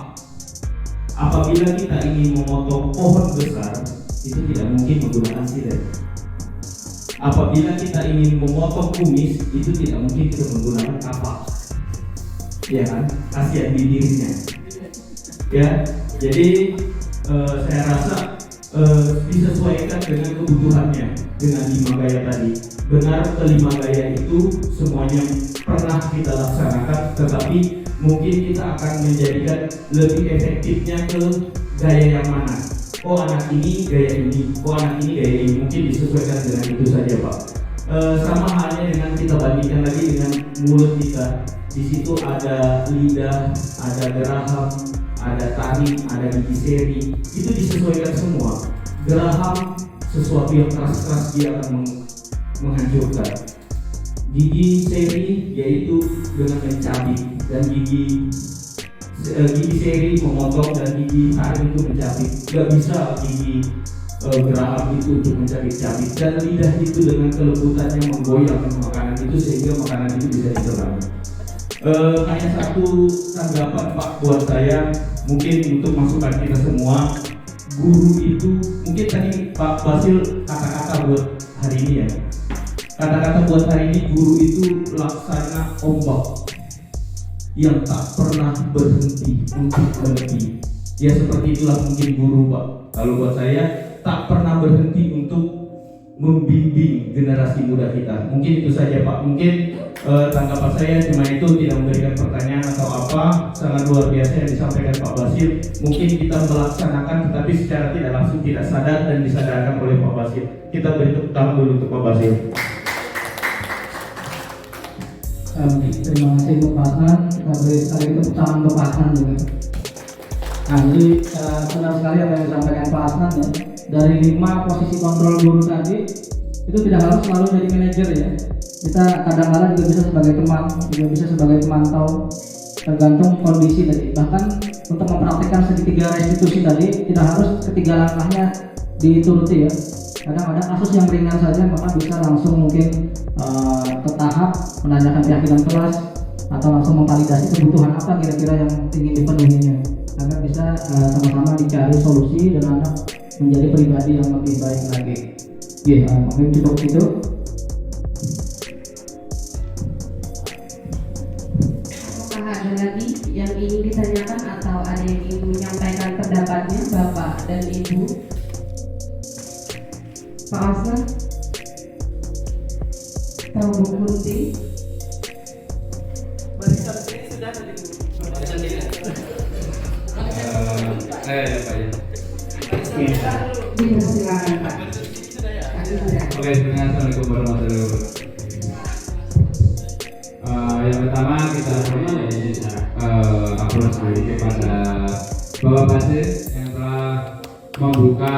Apabila kita ingin memotong pohon besar, itu tidak mungkin menggunakan silet. Apabila kita ingin memotong kumis, itu tidak mungkin kita menggunakan kapak. Ya kan? Kasihan bibirnya. Ya, jadi saya rasa disesuaikan dengan kebutuhannya dengan 5 gaya tadi. Benar ke-5 gaya itu semuanya pernah kita laksanakan, tetapi mungkin kita akan menjadikan lebih efektifnya ke gaya yang mana. Oh, anak ini gaya ini, oh anak ini gaya ini, mungkin disesuaikan dengan itu saja Pak. Sama halnya dengan kita bandingkan lagi dengan mulut kita. Di situ ada lidah, ada geraham, ada taring, ada gigi seri. Itu disesuaikan semua. Geraham sesuatu yang keras-keras dia akan menghancurkan. Gigi seri yaitu dengan mencabik, dan gigi gigi seri memotong dan gigi taring itu mencabik. Nggak bisa gigi geraham itu untuk mencabik-cabik, dan lidah itu dengan kelembutannya menggoyang makanan itu sehingga makanan itu bisa dicerna. Hanya satu tanggapan Pak buat saya, mungkin untuk masukan kita semua. Guru itu mungkin tadi Pak Basil kata-kata buat hari ini ya. Kata-kata buat hari ini, guru itu laksana ombak yang tak pernah berhenti untuk menepi. Ya seperti itulah mungkin guru Pak. Kalau buat saya tak pernah berhenti untuk membimbing generasi muda kita. Mungkin itu saja Pak. Mungkin tanggapan saya cuma itu, tidak memberikan pertanyaan atau apa. Sangat luar biasa yang disampaikan Pak Basil. Mungkin kita melaksanakan tetapi secara tidak langsung tidak sadar dan disadarkan oleh Pak Basil. Kita beri tepuk tangan dulu untuk Pak Basil. Terima kasih untuk Pak Hasan. Kita beri sekali tepuk tangan untuk Pak Hasan juga. Nah, jadi benar sekali apa yang disampaikan Pak Hasan ya. Dari 5 posisi kontrol guru tadi itu tidak harus selalu jadi manajer ya. Kita kadang-kadang juga bisa sebagai teman, juga bisa sebagai pemantau, tergantung kondisi tadi. Bahkan untuk mempraktikkan segitiga restitusi tadi tidak harus ketiga langkahnya dituruti ya. Kadang ada kasus yang ringan saja maka bisa langsung mungkin ke tahap menanyakan keyakinan kelas atau langsung memvalidasi kebutuhan apa kira-kira yang ingin dipenuhinya, agar bisa sama-sama dicari solusi dan anak menjadi pribadi yang lebih baik lagi. Ya, mungkin cukup itu. Apakah ada lagi yang ingin ditanyakan atau ada yang ingin menyampaikan pendapatnya Bapak dan Ibu? Pak Hasan atau Bu Kunti? Barisan ini sudah tadi Bu. Barisan ini. Ya Pak ya. Silakan Pak. Oke, assalamualaikum warahmatullahi wabarakatuh. Yang pertama kita apresiasi kepada Bapak Basil yang telah membuka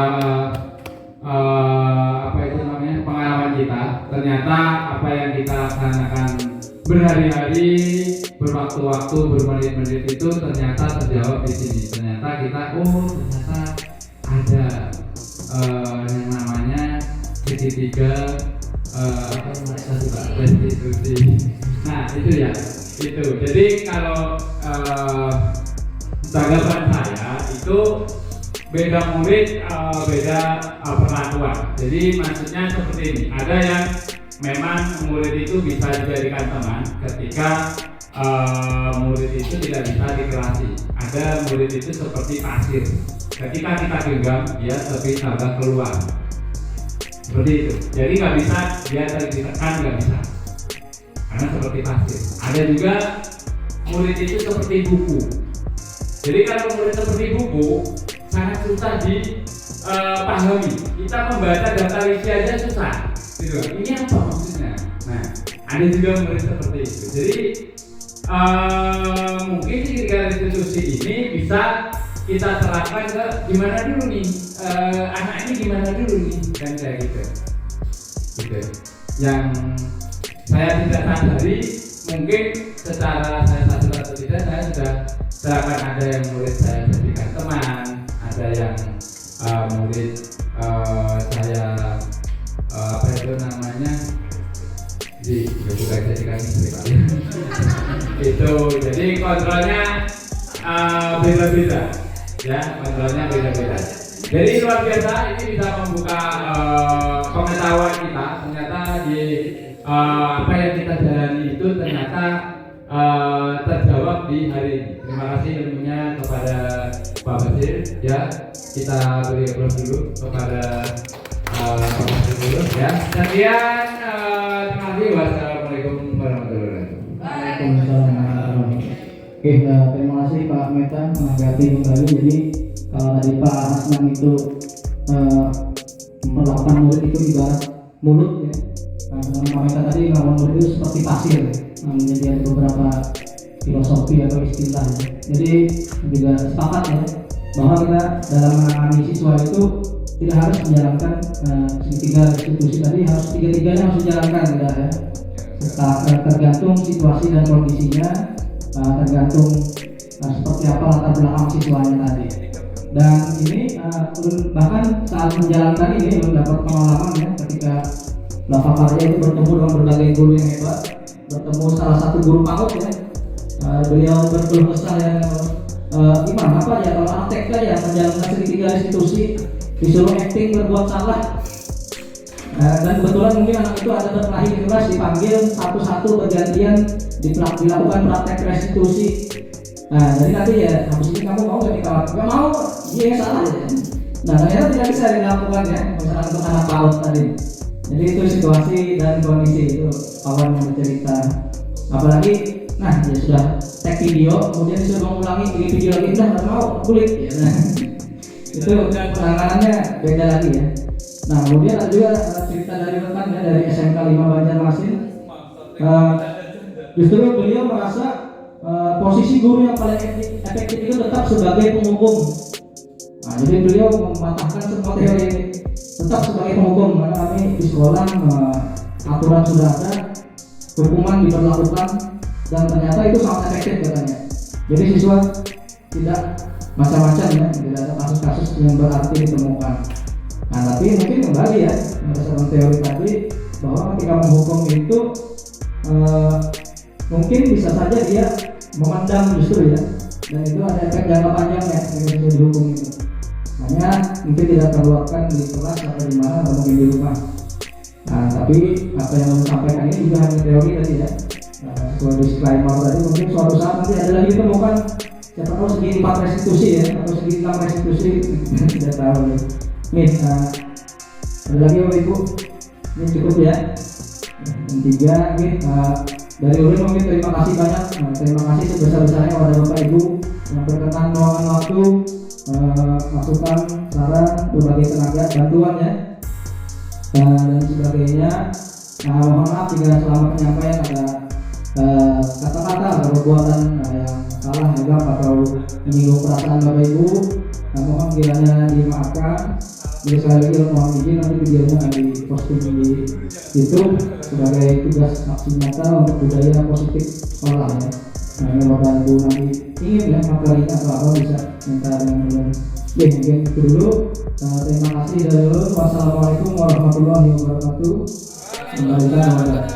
pengalaman kita. Ternyata apa yang kita laksanakan berhari-hari, berwaktu-waktu, bermenit-menit itu ternyata terjawab di sini. Ternyata kita ternyata ada yang namanya segitiga restitusi. Nah itu ya, itu. Jadi kalau tanggapan saya itu beda murid, beda perlakuan. Jadi maksudnya seperti ini. Ada yang memang murid itu bisa dijadikan teman ketika murid itu tidak bisa dikelasi. Ada murid itu seperti pasir. Ketika kita genggam, dia lebih tambah keluar. Seperti itu. Jadi nggak bisa dia ditekan, nggak bisa. Karena seperti pasir. Ada juga murid itu seperti buku. Jadi kalau murid seperti buku sangat susah dipahami. Kita membaca data isi aja susah. Gitu. Ini apa maksudnya? Nah, ada juga murid seperti itu. Jadi mungkin ketika restitusi ini bisa kita terapkan ke gimana dulu nih, anak ini gimana dulu nih, dan kayak gitu. Yang saya tidak sadari, mungkin secara saya sadar atau tidak, saya sudah akan ada yang murid saya jadikan teman, ada yang murid saya apa itu namanya juga jadikan istri Pak. Itu jadi kontrolnya beda-beda. Ya, kontrolnya beda-beda. Jadi luar biasa, ini bisa membuka pengetahuan kita. Ternyata di apa yang kita jalani itu ternyata terjawab di hari ini. Terima kasih ilmunya kepada Pak Basil. Ya, kita beri aplaus dulu kepada Pak Basil dulu. Ya, sekian. Terima kasih. Wassalamualaikum warahmatullahi wabarakatuh. Waalaikumsalam. Oke, terima kasih Pak Meta menanggapi kembali. Jadi kalau tadi Pak Hasnan itu memperlakukan murid itu ibarat mulut ya. Nah, Pak Meta tadi melakukan murid itu seperti pasir. Jadi ada beberapa filosofi atau istilah. Jadi juga sepakat ya bahwa kita dalam menangani siswa itu tidak harus menjalankan segitiga restitusi tadi, harus tiga-tiganya harus dijalankan tidak ya. Tergantung situasi dan kondisinya, tergantung seperti apa latar belakang siswanya tadi. Dan ini bahkan saat menjalankan ini dapat pengalaman ya ketika Bapak Karya itu bertemu dengan berbagai guru yang hebat, bertemu salah satu guru PAUD ya. Beliau berkeluh kesah ya, gimana apa ya kalau anak TK ya menjalankan segitiga institusi disuruh acting berbuat salah. Dan kebetulan mungkin anak itu ada berkelahi di kelas, dipanggil satu-satu bergantian dilakukan praktek restitusi. Nah jadi nanti ya habis ini kamu mau gak dikawal? Gak mau, iya salah ya. Nah ternyata tidak bisa dilakukan ya, misalnya untuk anak PAUD tadi. Jadi itu situasi dan kondisi itu kawan yang bercerita. Apalagi, nah ya sudah tag video, kemudian disuruh mengulangi bikin video lagi, udah nggak mau, kulit. Ya, nah. Itu penanganannya beda lagi ya. Nah kemudian ada juga cerita dari rekan ya dari SMK 5 Banjarmasin. Justru beliau merasa posisi guru yang paling efektif itu tetap sebagai penghukum. Nah, jadi beliau mematahkan semua teori ini tetap sebagai penghukum karena kami di sekolah aturan sudah ada, hukuman diberlakukan dan ternyata itu sangat efektif katanya. Jadi siswa tidak macam-macam ya, tidak ada kasus-kasus yang berarti ditemukan. Nah tapi mungkin kembali ya berdasarkan teori tadi bahwa ketika menghukum itu mungkin bisa saja dia memendam justru ya, dan itu ada efek jangka panjang ya ketika dihukum itu. Hanya mungkin tidak terluapkan di kelas atau di mana atau mungkin di rumah. Nah tapi apa yang saya sampaikan ini juga hanya teori tadi ya. Sesuai disclaimer tadi mungkin suatu saat nanti ada lagi ditemukan siapa tahu segi 4 restitusi ya atau segi 6 restitusi tidak tahu ya. Nih ada lagi Bapak Ibu, ini cukup ya. Yang tiga nih dari Ulin mungkin terima kasih banyak. Terima kasih sebesar-besarnya kepada Bapak Ibu yang berkenan meluangkan waktu, masukan, saran, berbagai tenaga, bantuan ya dan sebagainya. Mohon maaf jika selama penyampaian ada kata-kata atau perbuatan yang salah agak atau menyinggung perasaan Bapak Ibu. Mohon kiranya dimaafkan. Jadi sekali lagi mohon izin nanti videonya akan diposting di YouTube sebagai tugas aksi nyata untuk budaya positif sekolah ya. Nah ini Bapak Ibu nanti ingin ya materinya atau apa bisa minta dengan Ulun. Oke mungkin itu dulu. Terima kasih dari Ulun. Wassalamualaikum warahmatullahi wabarakatuh. Kembalikan kepada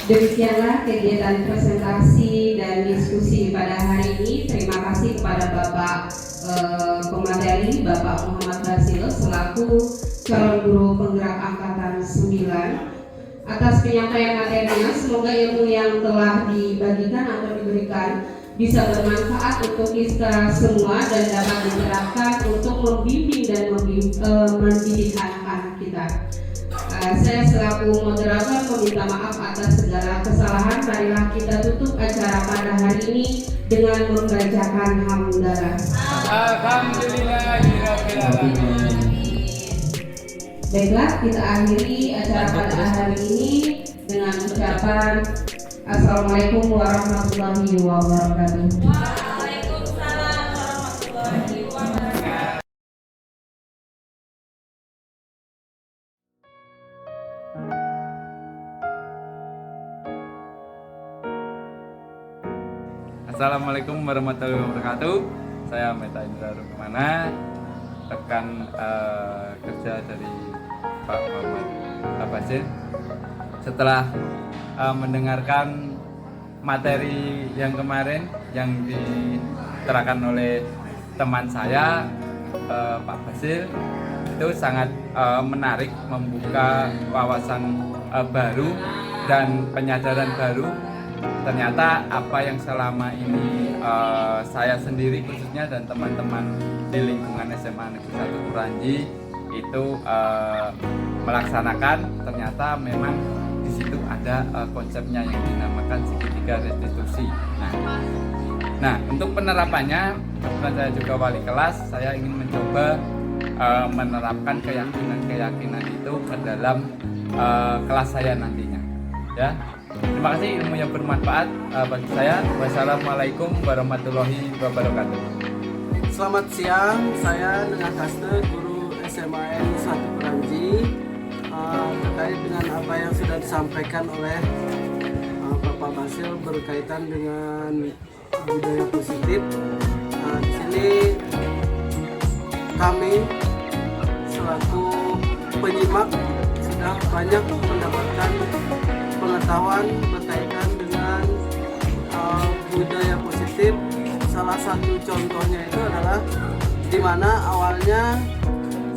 Demikianlah kegiatan presentasi dan diskusi pada hari ini. Terima kasih kepada Bapak pemateri, Bapak Muhammad Basil selaku calon guru penggerak angkatan 9 atas penyampaian materinya. Semoga ilmu yang telah dibagikan atau diberikan bisa bermanfaat untuk kita semua dan dapat diterapkan untuk membimbing dan mendidik anak-anak kita. Saya selaku moderator meminta maaf atas segala kesalahan. Marilah kita tutup acara pada hari ini dengan membacakan hamdalah. Alhamdulillahirrahmanirrahim. Baiklah, kita akhiri acara pada hari ini dengan ucapan Assalamualaikum warahmatullahi wabarakatuh. Waalaikumsalam warahmatullahi wabarakatuh. Assalamualaikum warahmatullahi wabarakatuh. Saya Meta Indra Rukmana, rekan kerja dari Pak Muhammad Basil. Setelah mendengarkan materi yang kemarin yang diterangkan oleh teman saya Pak Basil, itu sangat menarik, membuka wawasan baru dan penyadaran baru. Ternyata apa yang selama ini saya sendiri khususnya dan teman-teman di lingkungan SMA Negeri 1 Kuranji itu melaksanakan, ternyata memang di situ ada konsepnya yang dinamakan segitiga restitusi. Nah, untuk penerapannya, kebetulan saya juga wali kelas, saya ingin mencoba menerapkan keyakinan-keyakinan itu ke dalam kelas saya nantinya. Ya. Terima kasih, ilmu yang bermanfaat bagi saya. Wassalamualaikum warahmatullahi wabarakatuh. Selamat siang, saya Nengat Haste, guru SMA 1 Kuranji. terkait dengan apa yang sudah disampaikan oleh Bapak Basil berkaitan dengan budaya positif. Di sini kami selaku penyimak sudah banyak mendapatkan pengetahuan berkaitan dengan budaya positif. Salah satu contohnya itu adalah di mana awalnya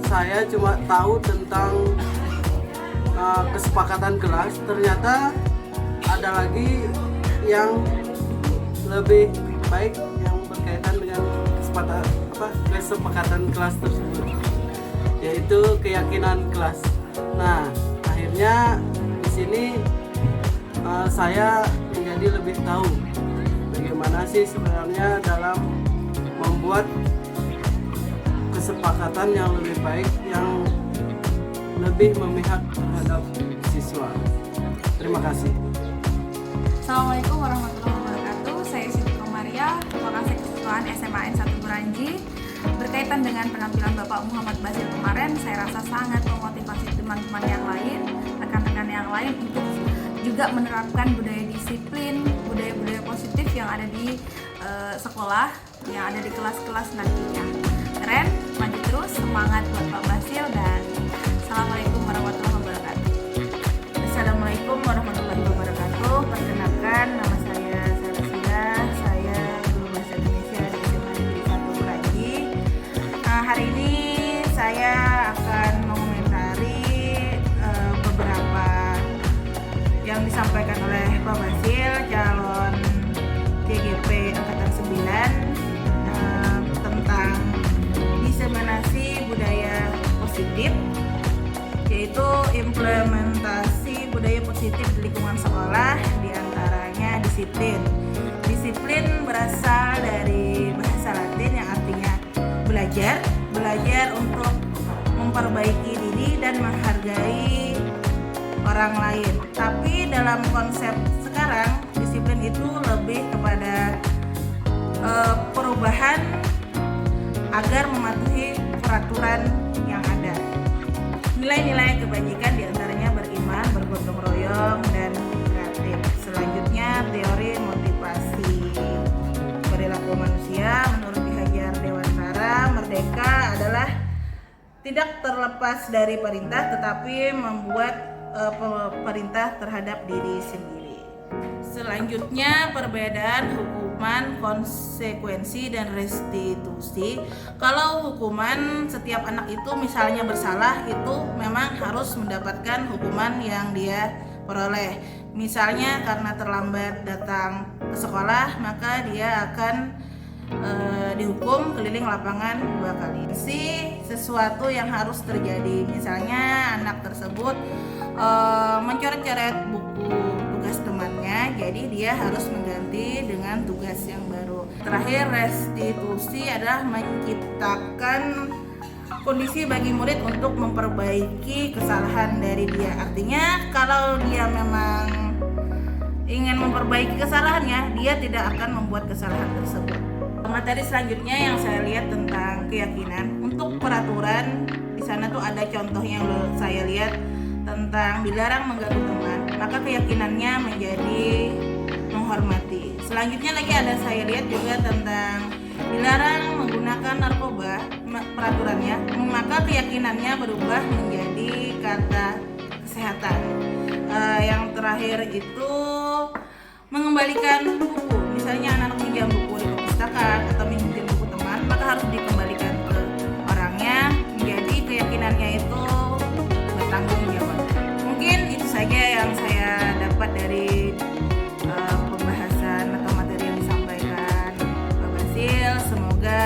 saya cuma tahu tentang kesepakatan kelas, ternyata ada lagi yang lebih baik yang berkaitan dengan kesepakatan kelas tersebut, yaitu keyakinan kelas. Nah, akhirnya di sini saya menjadi lebih tahu bagaimana sih sebenarnya dalam membuat kesepakatan yang lebih baik, yang lebih memihak terhadap siswa. Terima kasih. Assalamualaikum warahmatullahi wabarakatuh. Saya Siti Komaria, Lokasi Kesetuaan SMA N1 Buranji. Berkaitan dengan penampilan Bapak Muhammad Basil kemarin, saya rasa sangat memotivasi teman-teman yang lain, rekan-rekan yang lain untuk juga menerapkan budaya disiplin, budaya-budaya positif yang ada di sekolah, yang ada di kelas-kelas nantinya. Keren, maju terus, semangat buat Pak Basil, dan Assalamualaikum warahmatullahi wabarakatuh. Assalamualaikum warahmatullahi wabarakatuh. Perkenalkan, nama saya Sarasila, saya guru bahasa Indonesia di SMA Negeri 1 Buranji. Hari ini saya akan mengomentari beberapa yang disampaikan oleh Pak Basil, calon TGP Angkatan 9, tentang diseminasi budaya positif, yaitu implementasi budaya positif di lingkungan sekolah, diantaranya disiplin. Disiplin berasal dari bahasa Latin yang artinya belajar untuk memperbaiki diri dan menghargai orang lain. Tapi dalam konsep sekarang, disiplin itu lebih kepada perubahan agar mematuhi peraturan yang ada. Nilai-nilai kebajikan diantaranya beriman, bergotong royong, dan kreatif. Selanjutnya, teori motivasi perilaku manusia menurut Ki Hajar Dewantara. Merdeka adalah tidak terlepas dari perintah, tetapi membuat perintah terhadap diri sendiri. Selanjutnya, perbedaan hukuman, konsekuensi, dan restitusi. Kalau hukuman, setiap anak itu misalnya bersalah, itu memang harus mendapatkan hukuman yang dia peroleh. Misalnya karena terlambat datang ke sekolah, maka dia akan dihukum keliling lapangan 2 kali. Sesuatu yang harus terjadi, misalnya anak tersebut mencoret-coret buku tugas temannya, jadi dia harus mengganti dengan tugas yang baru. Terakhir, restitusi adalah menciptakan kondisi bagi murid untuk memperbaiki kesalahan dari dia. Artinya kalau dia memang ingin memperbaiki kesalahannya, dia tidak akan membuat kesalahan tersebut. Materi selanjutnya yang saya lihat tentang keyakinan. Untuk peraturan, di sana tuh ada contoh yang saya lihat tentang dilarang mengganggu teman, maka keyakinannya menjadi menghormati. Selanjutnya lagi ada saya lihat juga tentang dilarang menggunakan narkoba, peraturannya, maka keyakinannya berubah menjadi kata kesehatan. Yang terakhir itu mengembalikan buku, misalnya anak pinjam buku di perpustakaan atau minjem buku teman, maka harus dikembalikan ke orangnya, menjadi keyakinannya itu bertanggung jawab. Mungkin itu saja yang saya dapat dari pembahasan atau materi yang disampaikan Pak Basil. Semoga